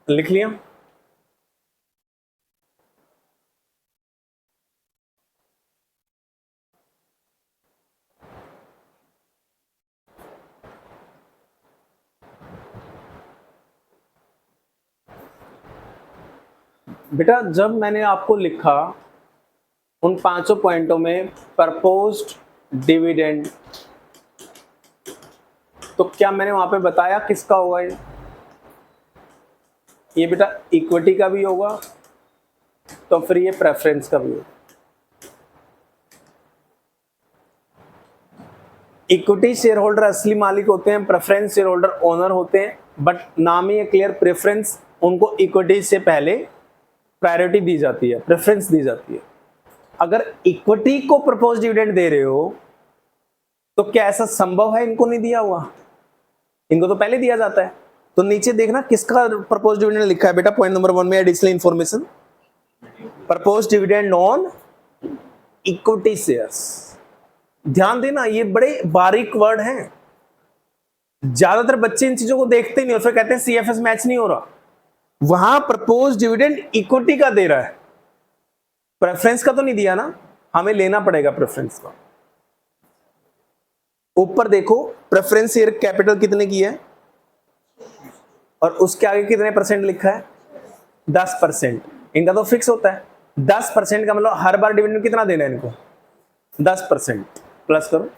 Speaker 1: लिख लिया। बेटा जब मैंने आपको लिखा उन 5 पॉइंटों में प्रपोज्ड डिविडेंड, तो क्या मैंने वहां पे बताया किसका होगा? ये बेटा इक्विटी का भी होगा, तो फिर ये प्रेफरेंस का भी होगा। इक्विटी शेयर होल्डर असली मालिक होते हैं, प्रेफरेंस शेयर होल्डर ओनर होते हैं, बट नाम ही है क्लियर, प्रेफरेंस, उनको इक्विटी से पहले प्रायोरिटी दी जाती है, प्रेफरेंस दी जाती है। अगर इक्विटी को प्रपोज डिविडेंड दे रहे हो तो क्या ऐसा संभव है इनको नहीं दिया हुआ? इनको तो पहले दिया जाता है। तो नीचे देखना किसका प्रपोज डिविडेंड लिखा है बेटा, पॉइंट नंबर 1 में additional information, propose dividend on equity shares. ध्यान देना, ये बड़े बारीक वर्ड हैं। ज्यादातर बच्चे इन चीजों को देखते नहीं और फिर कहते हैं सीएफएस मैच नहीं हो रहा। वहां प्रपोज डिविडेंड इक्विटी का दे रहा है, प्रेफरेंस का तो नहीं दिया ना, हमें लेना पड़ेगा प्रेफरेंस का। ऊपर देखो प्रेफरेंस शेयर कैपिटल कितने की है और उसके आगे कितने परसेंट लिखा है, 10%। इनका तो फिक्स होता है 10% का, मतलब हर बार डिविडेंड कितना देना है इनको, 10%। प्लस करो,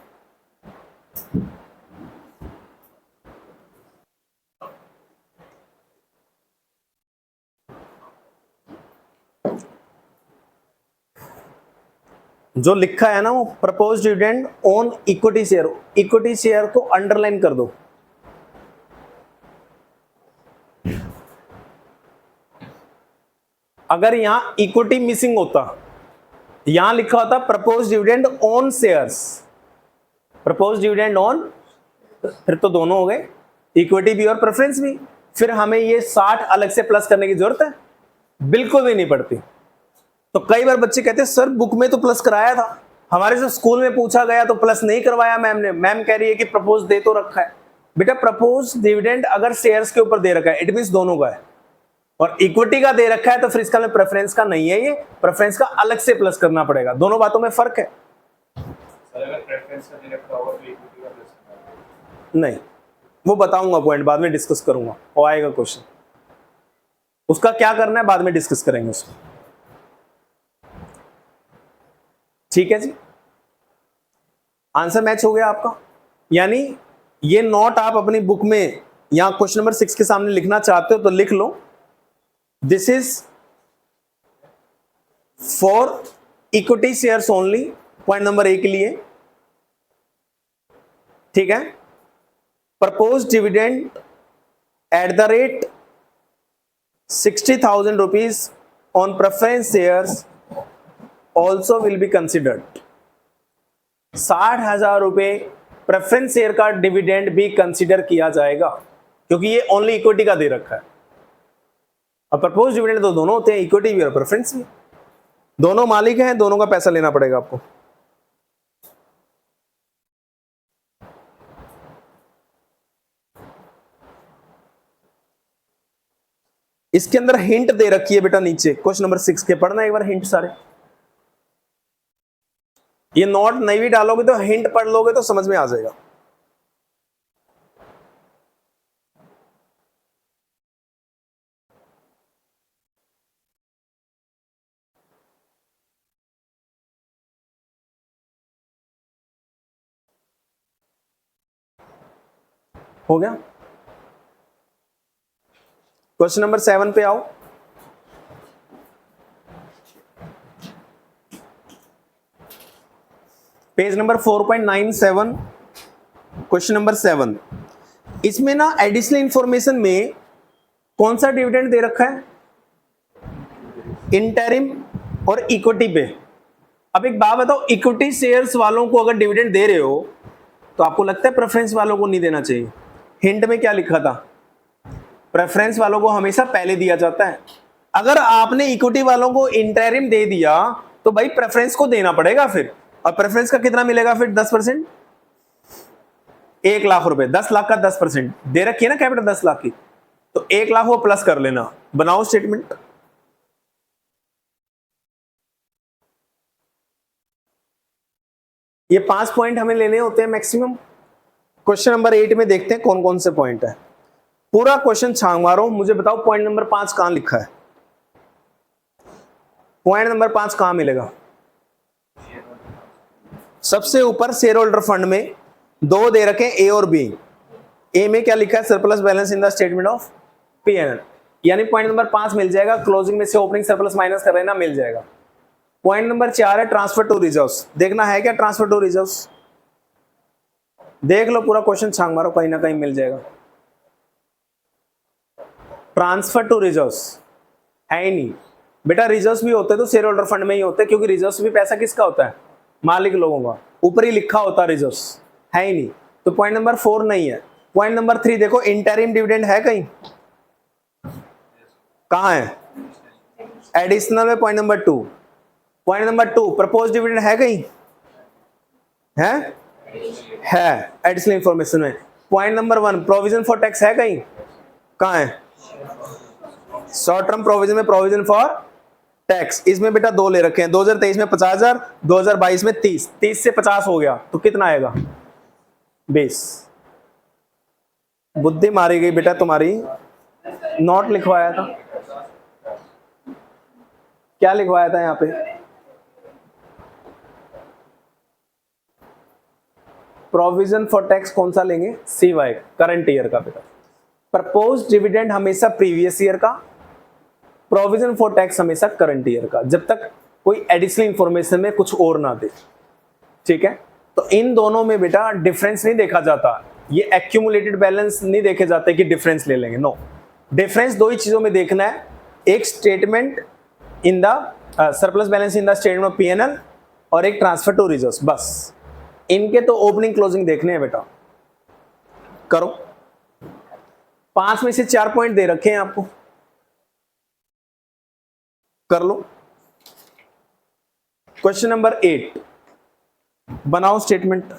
Speaker 1: जो लिखा है ना वो propose dividend on equity share, equity share को अंडरलाइन कर दो। अगर यहां इक्विटी मिसिंग होता, यहां लिखा होता propose dividend on shares, propose dividend on, फिर तो दोनों हो गए, इक्विटी भी और प्रेफरेंस भी। फिर हमें ये 60 अलग से प्लस करने की जरूरत है? बिल्कुल भी नहीं पड़ती। तो कई बार बच्चे कहते हैं सर बुक में तो प्लस कराया था, हमारे से स्कूल में पूछा गया तो प्लस नहीं करवाया मैम ने। मैम कह रही है कि प्रपोज दे तो रखा है। बेटा प्रपोज डिविडेंड अगर शेयर्स के ऊपर दे रखा है, इट मींस दोनों का है, और इक्विटी का दे रखा है तो फिर इसका में प्रेफरेंस का नहीं है, ये प्रेफरेंस का अलग से प्लस करना पड़ेगा। दोनों बातों में फर्क है।
Speaker 2: अगर प्रेफरेंस का दे रखा होगा तो इक्विटी का प्लस
Speaker 1: नहीं, वो बताऊंगा पॉइंट, बाद में डिस्कस करूंगा, वो आएगा क्वेश्चन, उसका क्या करना है बाद में डिस्कस करेंगे उसको। ठीक है जी, आंसर मैच हो गया आपका। यानी ये नोट आप अपनी बुक में यहां क्वेश्चन नंबर 6 के सामने लिखना चाहते हो तो लिख लो, this is for equity shares only, point number A के लिए। ठीक है, propose dividend at the rate 60,000 rupees on preference shares also will be considered. 60,000 रुपए प्रेफरेंस शेयर का डिविडेंड भी कंसिडर किया जाएगा, क्योंकि ये ओनली इक्विटी का दे रखा है। अब प्रपोज डिविडेंड तो दोनों होते हैं, इक्विटी भी और प्रेफरेंस भी, दोनों मालिक हैं, दोनों का पैसा लेना पड़ेगा आपको। इसके अंदर हिंट दे रखी है बेटा नीचे क्वेश्चन नंबर 6 के, पढ़ना एक बार हिंट सारे। ये नोट नहीं भी डालोगे तो हिंट पढ़ लोगे तो समझ में आ जाएगा। हो गया, क्वेश्चन नंबर 7 पे आओ। Page number 4.97, question number 7। इसमें ना एडिशनल इंफॉर्मेशन में कौन सा डिविडेंड दे रखा है? इंटरिम और इक्विटी पे। अब एक बात बताओ, इक्विटी शेयर्स वालों को अगर डिविडेंड दे रहे हो तो आपको लगता है प्रेफरेंस वालों को नहीं देना चाहिए? हिंट में क्या लिखा था? प्रेफरेंस वालों को हमेशा पहले दिया जाता है। अगर आपने इक्विटी वालों को इंटरिम दे दिया तो भाई प्रेफरेंस को देना पड़ेगा फिर, और प्रेफरेंस का कितना मिलेगा फिर? 10%, 1 लाख रुपए, 10 लाख का 10% दे रखी है ना कैपिटल 10 लाख की, तो 1 लाख वो प्लस कर लेना, बनाओ स्टेटमेंट। ये 5 पॉइंट हमें लेने होते हैं मैक्सिमम। क्वेश्चन नंबर 8 में देखते हैं कौन कौन से पॉइंट है। पूरा क्वेश्चन छांग मारो, मुझे बताओ पॉइंट नंबर 5 कहां लिखा है? पॉइंट नंबर 5 कहां मिलेगा? सबसे ऊपर शेयर होल्डर फंड में 2 दे रखे ए और बी। ए में क्या लिखा है? Surplus balance in the statement of P&L, यानी पॉइंट नंबर 5 मिल जाएगा। क्लोजिंग में से ओपनिंग सरप्लस माइनस कर लेना, मिल जाएगा। पॉइंट नंबर 4 है ट्रांसफर टू रिजर्व्स। देखना है क्या ट्रांसफर टू रिजर्व्स? देख लो, पूरा क्वेश्चन छांग मारो, कहीं ना कहीं मिल जाएगा। ट्रांसफर टू रिजर्व्स है ही नहीं बेटा। रिजर्व्स भी होते तो शेयर होल्डर फंड में ही होते, क्योंकि रिजर्व्स भी पैसा किसका होता है? मालिक लोगों का। ऊपर ही लिखा होता रिजर्व्स, है ही नहीं, तो पॉइंट नंबर 4 नहीं है। पॉइंट नंबर 3 देखो, इंटरिम डिविडेंड है कहीं? कहां है? एडिशनल में point number 2। Point number 2 propose dividend है कहीं? है एडिशनल इंफॉर्मेशन में। Point number 1 provision for tax है कहीं? कहां है? शॉर्ट टर्म प्रोविजन में प्रोविजन फॉर टैक्स, इसमें बेटा 2 ले रखे हैं। 2023 में 50,000, 2022 में 30, 30 से 50 हो गया तो कितना आएगा? 20। बुद्धि मारी गई बेटा तुम्हारी। नोट लिखवाया था, क्या लिखवाया था यहाँ पे? प्रोविजन फॉर टैक्स कौन सा लेंगे? CY, करंट ईयर का बेटा। प्रपोज डिविडेंड हमेशा प्रीवियस ईयर का, प्रोविजन फॉर टैक्स हमेशा करंट ईयर का, जब तक कोई एडिशनल इंफॉर्मेशन में कुछ और ना दे। ठीक है, तो इन दोनों में बेटा डिफरेंस नहीं देखा जाता, ये एक्यूमुलेटेड बैलेंस नहीं देखे जाते कि डिफरेंस ले लेंगे। नो, डिफरेंस 2 ही चीजों में देखना है, एक statement in the surplus balance in the statement of PNL और एक ट्रांसफर टू रिजर्व्स, बस इनके तो ओपनिंग क्लोजिंग देखने हैं बेटा। करो, 5 में से 4 पॉइंट दे रखे हैं आपको, कर लो। क्वेश्चन नंबर 8, बनाओ स्टेटमेंट।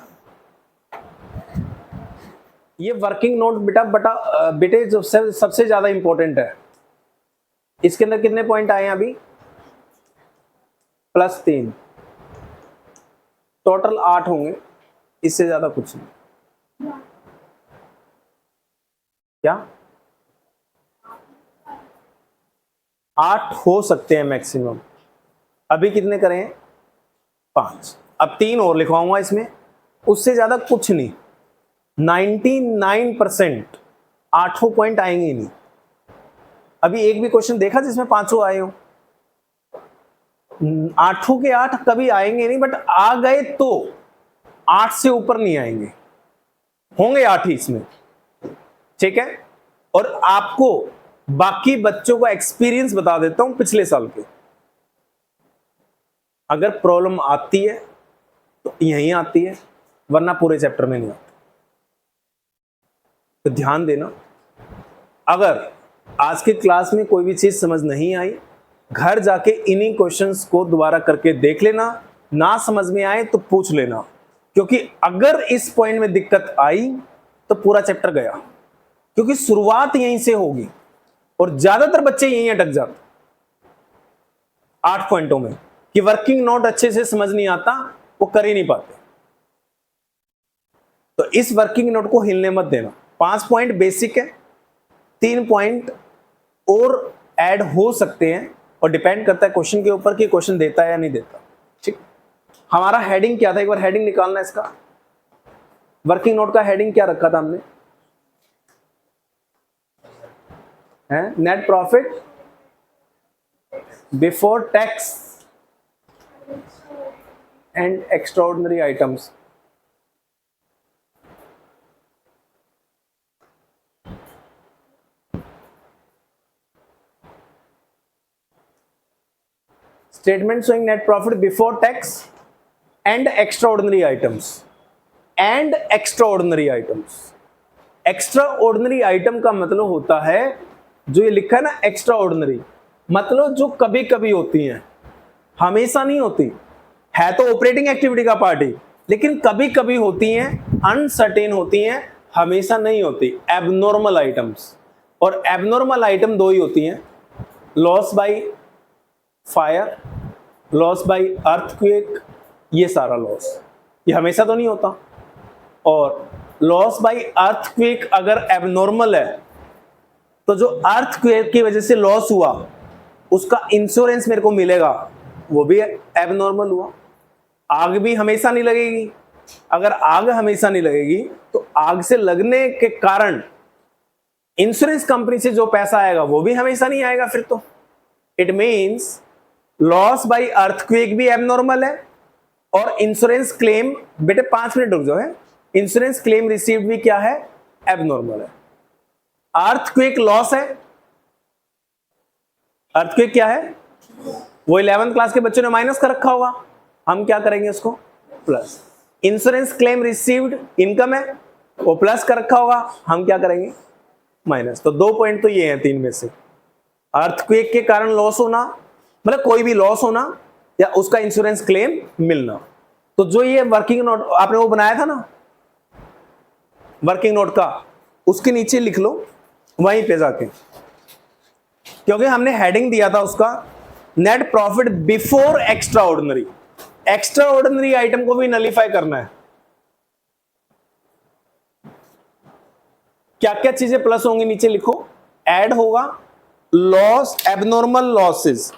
Speaker 1: ये वर्किंग नोट बेटे जो सबसे ज्यादा इंपॉर्टेंट है। इसके अंदर कितने पॉइंट आए हैं अभी? +3, टोटल 8 होंगे, इससे ज्यादा कुछ नहीं। क्या 8 हो सकते हैं मैक्सिमम। अभी कितने करें? 5। अब 3 और लिखवाऊंगा इसमें, उससे ज्यादा कुछ नहीं। 99% 8 पॉइंट आएंगे ही नहीं। अभी एक भी क्वेश्चन देखा जिसमें 5 आए हो? 8 के 8 कभी आएंगे नहीं, बट आ गए तो 8 से ऊपर नहीं आएंगे, होंगे 8 ही इसमें, ठीक है। और आपको बाकी बच्चों का एक्सपीरियंस बता देता हूं पिछले साल के। अगर प्रॉब्लम आती है तो यहीं आती है, वरना पूरे चैप्टर में नहीं आती। तो ध्यान देना, अगर आज की क्लास में कोई भी चीज समझ नहीं आई, घर जाके इन्हीं क्वेश्चंस को दोबारा करके देख लेना, ना समझ में आए तो पूछ लेना, क्योंकि अगर इस पॉइंट में दिक्कत आई तो पूरा चैप्टर गया, क्योंकि शुरुआत यहीं से होगी और ज्यादातर बच्चे यहीं अटक जाते 8 पॉइंटों में, कि वर्किंग नोट अच्छे से समझ नहीं आता, वो कर ही नहीं पाते। तो इस वर्किंग नोट को हिलने मत देना। 5 पॉइंट बेसिक है, 3 पॉइंट और ऐड हो सकते हैं, और डिपेंड करता है क्वेश्चन के ऊपर कि क्वेश्चन देता है या नहीं देता, ठीक। हमारा हेडिंग क्या था? एक बार हेडिंग निकालना इसका। वर्किंग नोट का हेडिंग क्या रखा था हमने? Net profit before tax and extraordinary items. Statement showing net profit before tax and extraordinary items. And extraordinary items. Extraordinary item का मतलब होता है, जो ये लिखा है ना extraordinary, मतलब जो कभी कभी होती हैं, हमेशा नहीं होती। है तो ऑपरेटिंग एक्टिविटी का पार्ट ही, लेकिन कभी कभी होती हैं, अनसर्टेन होती हैं, हमेशा नहीं होती। एबनॉर्मल आइटम्स, और एबनॉर्मल आइटम 2 ही होती हैं, loss by fire, loss by earthquake, ये सारा लॉस, ये हमेशा तो नहीं होता। और लॉस बाई अर्थक्वेक अगर एबनॉर्मल है, तो जो अर्थक्वेक की वजह से लॉस हुआ उसका इंश्योरेंस मेरे को मिलेगा, वो भी एबनॉर्मल हुआ। आग भी हमेशा नहीं लगेगी। अगर आग हमेशा नहीं लगेगी तो आग से लगने के कारण इंश्योरेंस कंपनी से जो पैसा आएगा वो भी हमेशा नहीं आएगा फिर तो। It means loss by earthquake भी एबनॉर्मल है, और इंश्योरेंस क्लेम, बेटे 5 मिनट रुक जाओ, है, इंश्योरेंस क्लेम रिसीव्ड भी क्या है? एबनॉर्मल है। अर्थक्वेक लॉस है, अर्थक्वेक क्या है? वो 11th क्लास के बच्चों ने माइनस कर रखा होगा, हम क्या करेंगे उसको? Plus. Insurance claim received income है, वो प्लस कर रखा होगा, हम क्या करेंगे? माइनस। तो 2 पॉइंट तो ये हैं 3 में से। अर्थक्वेक के कारण लॉस होना, मतलब कोई भी लॉस होना, या उसका इंश्योरेंस क्लेम मिलना। तो जो ये वर्किंग नोट आपने वो बनाया था ना वर्किंग नोट का, उसके नीचे लिख लो वहीं पे जाके, क्योंकि हमने हेडिंग दिया था उसका net profit before extra ordinary. Extra ordinary item को भी नलीफाई करना है। क्या क्या चीजें प्लस होंगी नीचे लिखो। ऐड होगा loss, abnormal losses,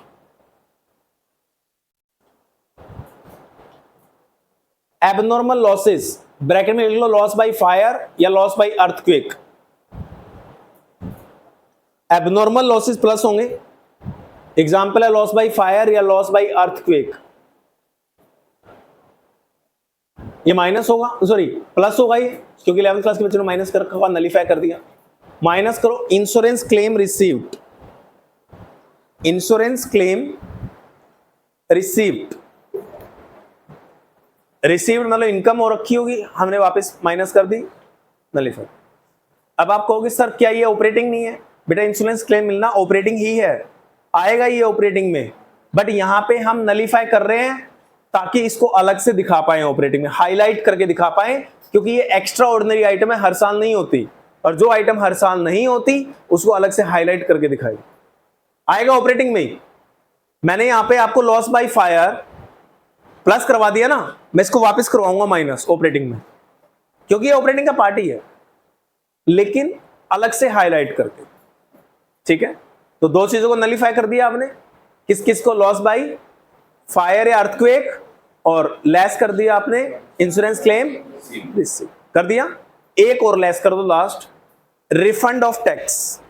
Speaker 1: abnormal losses bracket में लिख लो, लॉस बाय फायर या loss by earthquake. Abnormal losses plus होंगे, एग्जांपल है लॉस बाय फायर या लॉस बाय अर्थक्वेक। ये माइनस होगा, सॉरी प्लस होगा ये, क्योंकि 11th क्लास के बच्चों ने माइनस कर रखा हुआ, नलीफाई कर दिया। माइनस करो insurance claim received, insurance claim received, received मतलब इनकम हो रखी होगी, हमने वापस माइनस कर दी, नलिफाई। अब आप कहोगे सर क्या ये ऑपरेटिंग नहीं है? बेटा इंश्योरेंस क्लेम मिलना ऑपरेटिंग ही है, आएगा ये ऑपरेटिंग में, बट यहां पे हम नलिफाई कर रहे हैं ताकि इसको अलग से दिखा पाए ऑपरेटिंग में, हाईलाइट करके दिखा पाए, क्योंकि ये एक्स्ट्रा ऑर्डिनरी आइटम है, हर साल नहीं होती, और जो आइटम हर साल नहीं होती उसको अलग से हाईलाइट करके दिखाई, आएगा ऑपरेटिंग में ही। मैंने यहां पे आपको लॉस बाय फायर प्लस करवा दिया ना, मैं इसको वापस करवाऊंगा माइनस ऑपरेटिंग में, क्योंकि ये ऑपरेटिंग का पार्ट ही है, लेकिन अलग से हाईलाइट करके। ठीक है, तो दो चीजों को नलिफाई कर दिया आपने, किस किस को? लॉस बाय फायर या अर्थक्वेक, और लेस कर दिया आपने इंश्योरेंस क्लेम रिसीव कर दिया। एक और लेस कर दो last, refund of tax,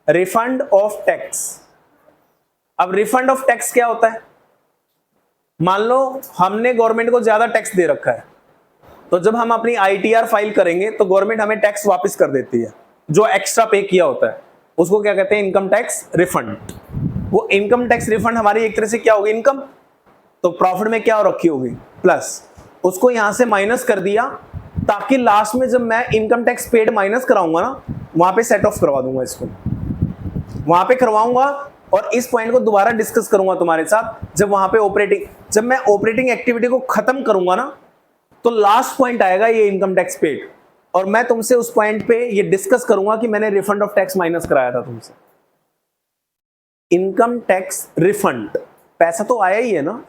Speaker 1: refund of tax. अब रिफंड ऑफ टैक्स क्या होता है? मान लो हमने गवर्नमेंट को ज्यादा टैक्स दे रखा है, तो जब हम अपनी आईटीआर फाइल करेंगे तो गवर्नमेंट हमें टैक्स वापस कर देती है, जो एक्स्ट्रा पे किया होता है उसको क्या कहते हैं? Income tax refund. वो इनकम टैक्स रिफंड हमारी एक तरह से क्या होगी? इनकम। तो प्रॉफिट में क्या हो रखी होगी? प्लस। उसको यहां से माइनस कर दिया ताकि लास्ट में जब मैं इनकम टैक्स पेड माइनस कराऊंगा ना, वहां पे सेट ऑफ करवा दूंगा, इसको वहां पे करवाऊंगा, और इस पॉइंट को दोबारा डिस्कस करूंगा तुम्हारे साथ जब वहां पे जब मैं ऑपरेटिंग एक्टिविटी को खत्म करूंगा ना, तो लास्ट पॉइंट आएगा ये इनकम टैक्स पेड, और मैं तुमसे उस पॉइंट पे ये डिस्कस करूंगा कि मैंने रिफंड ऑफ टैक्स माइनस कराया था तुमसे। इनकम टैक्स रिफंड, पैसा तो आया ही है ना,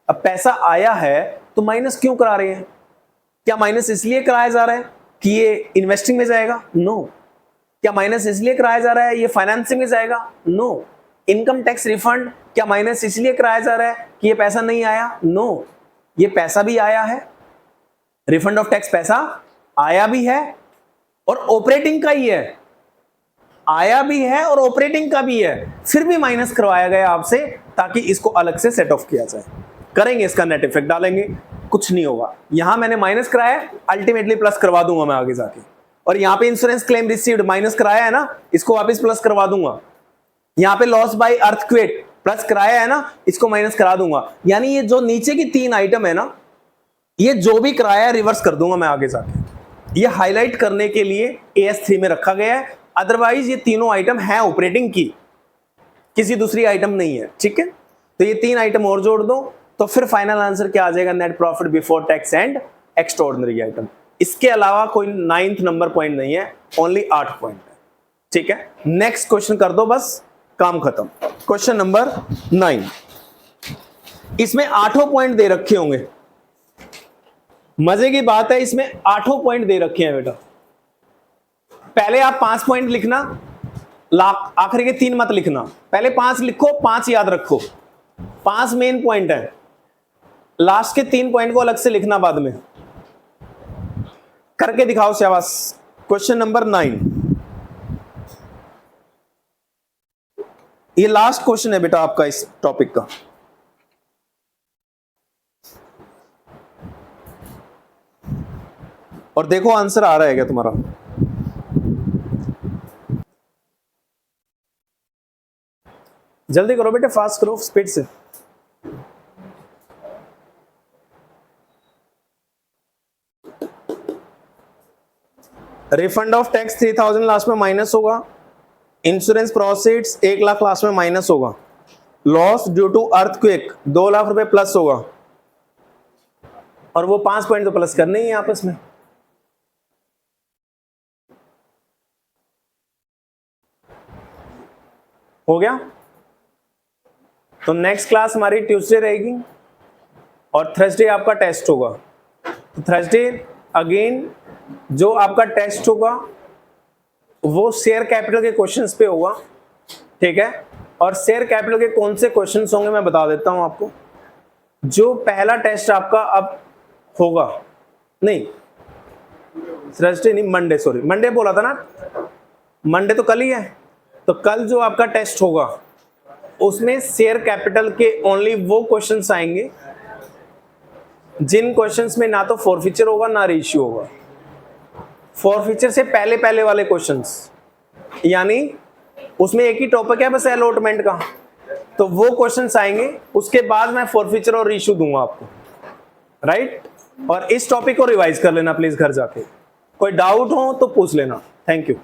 Speaker 1: अब पैसा आया है तो माइनस क्यों करा रहे हैं? क्या माइनस इसलिए कराया जा रहा है कि ये इन्वेस्टिंग में जाएगा? नो। क्या माइनस इसलिए कराया जा रहा है ये फाइनेंसिंग में जाएगा? नो। इनकम टैक्स रिफंड क्या माइनस इसलिए कराया जा रहा है कि ये पैसा नहीं आया? नो, ये पैसा भी आया है, रिफंड ऑफ टैक्स पैसा आया भी है और ऑपरेटिंग का ही है, आया भी है और ऑपरेटिंग का भी है, फिर भी माइनस करवाया गया आपसे ताकि इसको अलग से सेट ऑफ किया जाए। करेंगे इसका नेट इफेक्ट डालेंगे, कुछ नहीं होगा। यहां मैंने माइनस कराया, अल्टीमेटली प्लस करवा दूंगा मैं आगे जाके, और यहां पे इंश्योरेंस क्लेम रिसीव्ड माइनस कराया है ना, इसको वापस प्लस करवा दूंगा। यहां पे लॉस बाय अर्थक्वेक प्लस कराया है ना, इसको माइनस करा दूंगा। यानी ये जो नीचे की तीन आइटम है ना, ये जो भी कराया है रिवर्स कर दूंगा मैं आगे जाके। ये हाईलाइट करने के लिए AS3 में रखा गया है, अदरवाइज ये तीनों आइटम है ऑपरेटिंग की, किसी दूसरी आइटम नहीं है। ठीक है, तो ये तीन आइटम और जोड़ दो तो फिर फाइनल आंसर क्या आ जाएगा? Net profit before tax and extraordinary item. इसके अलावा कोई 9th नंबर पॉइंट नहीं है, ओनली 8 पॉइंट है। ठीक है, नेक्स्ट क्वेश्चन कर दो, बस काम खत्म। क्वेश्चन नंबर 9, इसमें 8 पॉइंट दे रखे होंगे। मजे की बात है, इसमें 8 पॉइंट दे रखे हैं बेटा। पहले आप 5 पॉइंट लिखना, आखिरी के 3 मत लिखना, पहले 5 लिखो, 5 याद रखो, 5 मेन पॉइंट है, लास्ट के 3 पॉइंट को अलग से लिखना बाद में। करके दिखाओ शाबाश। क्वेश्चन नंबर 9, ये लास्ट क्वेश्चन है बेटा आपका इस टॉपिक का। और देखो आंसर आ रहा है क्या तुम्हारा? जल्दी करो बेटे, फास्ट करो, स्पीड से। रिफंड ऑफ टैक्स 3000 लास्ट में माइनस होगा, इंश्योरेंस प्रोसीड्स 1 लाख लास्ट में माइनस होगा, loss due to earthquake 2 lakh रुपए प्लस होगा, और वो 5 पॉइंट तो प्लस करने ही है आपस में। हो गया? तो नेक्स्ट क्लास हमारी ट्यूसडे रहेगी और थर्सडे आपका टेस्ट होगा। तो थर्सडे अगेन जो आपका टेस्ट होगा वो शेयर कैपिटल के क्वेश्चंस पे होगा। ठीक है, और शेयर कैपिटल के कौन से क्वेश्चंस होंगे मैं बता देता हूं आपको। जो पहला टेस्ट आपका अब होगा, नहीं थर्सडे नहीं, मंडे, सॉरी मंडे बोला था ना, मंडे तो कल ही है। तो कल जो आपका टेस्ट होगा उसमें शेयर कैपिटल के ओनली वो क्वेश्चंस आएंगे जिन क्वेश्चंस में ना तो फॉरफीचर होगा ना रेशियो होगा। फॉरफीचर से पहले पहले वाले क्वेश्चंस, यानी उसमें एक ही टॉपिक है बस अलॉटमेंट का, तो वो क्वेश्चंस आएंगे, उसके बाद मैं फॉरफीचर और इशू दूंगा आपको, राइट। और इस टॉपिक को रिवाइज कर लेना प्लीज घर जाके, कोई डाउट हो तो पूछ लेना। Thank you.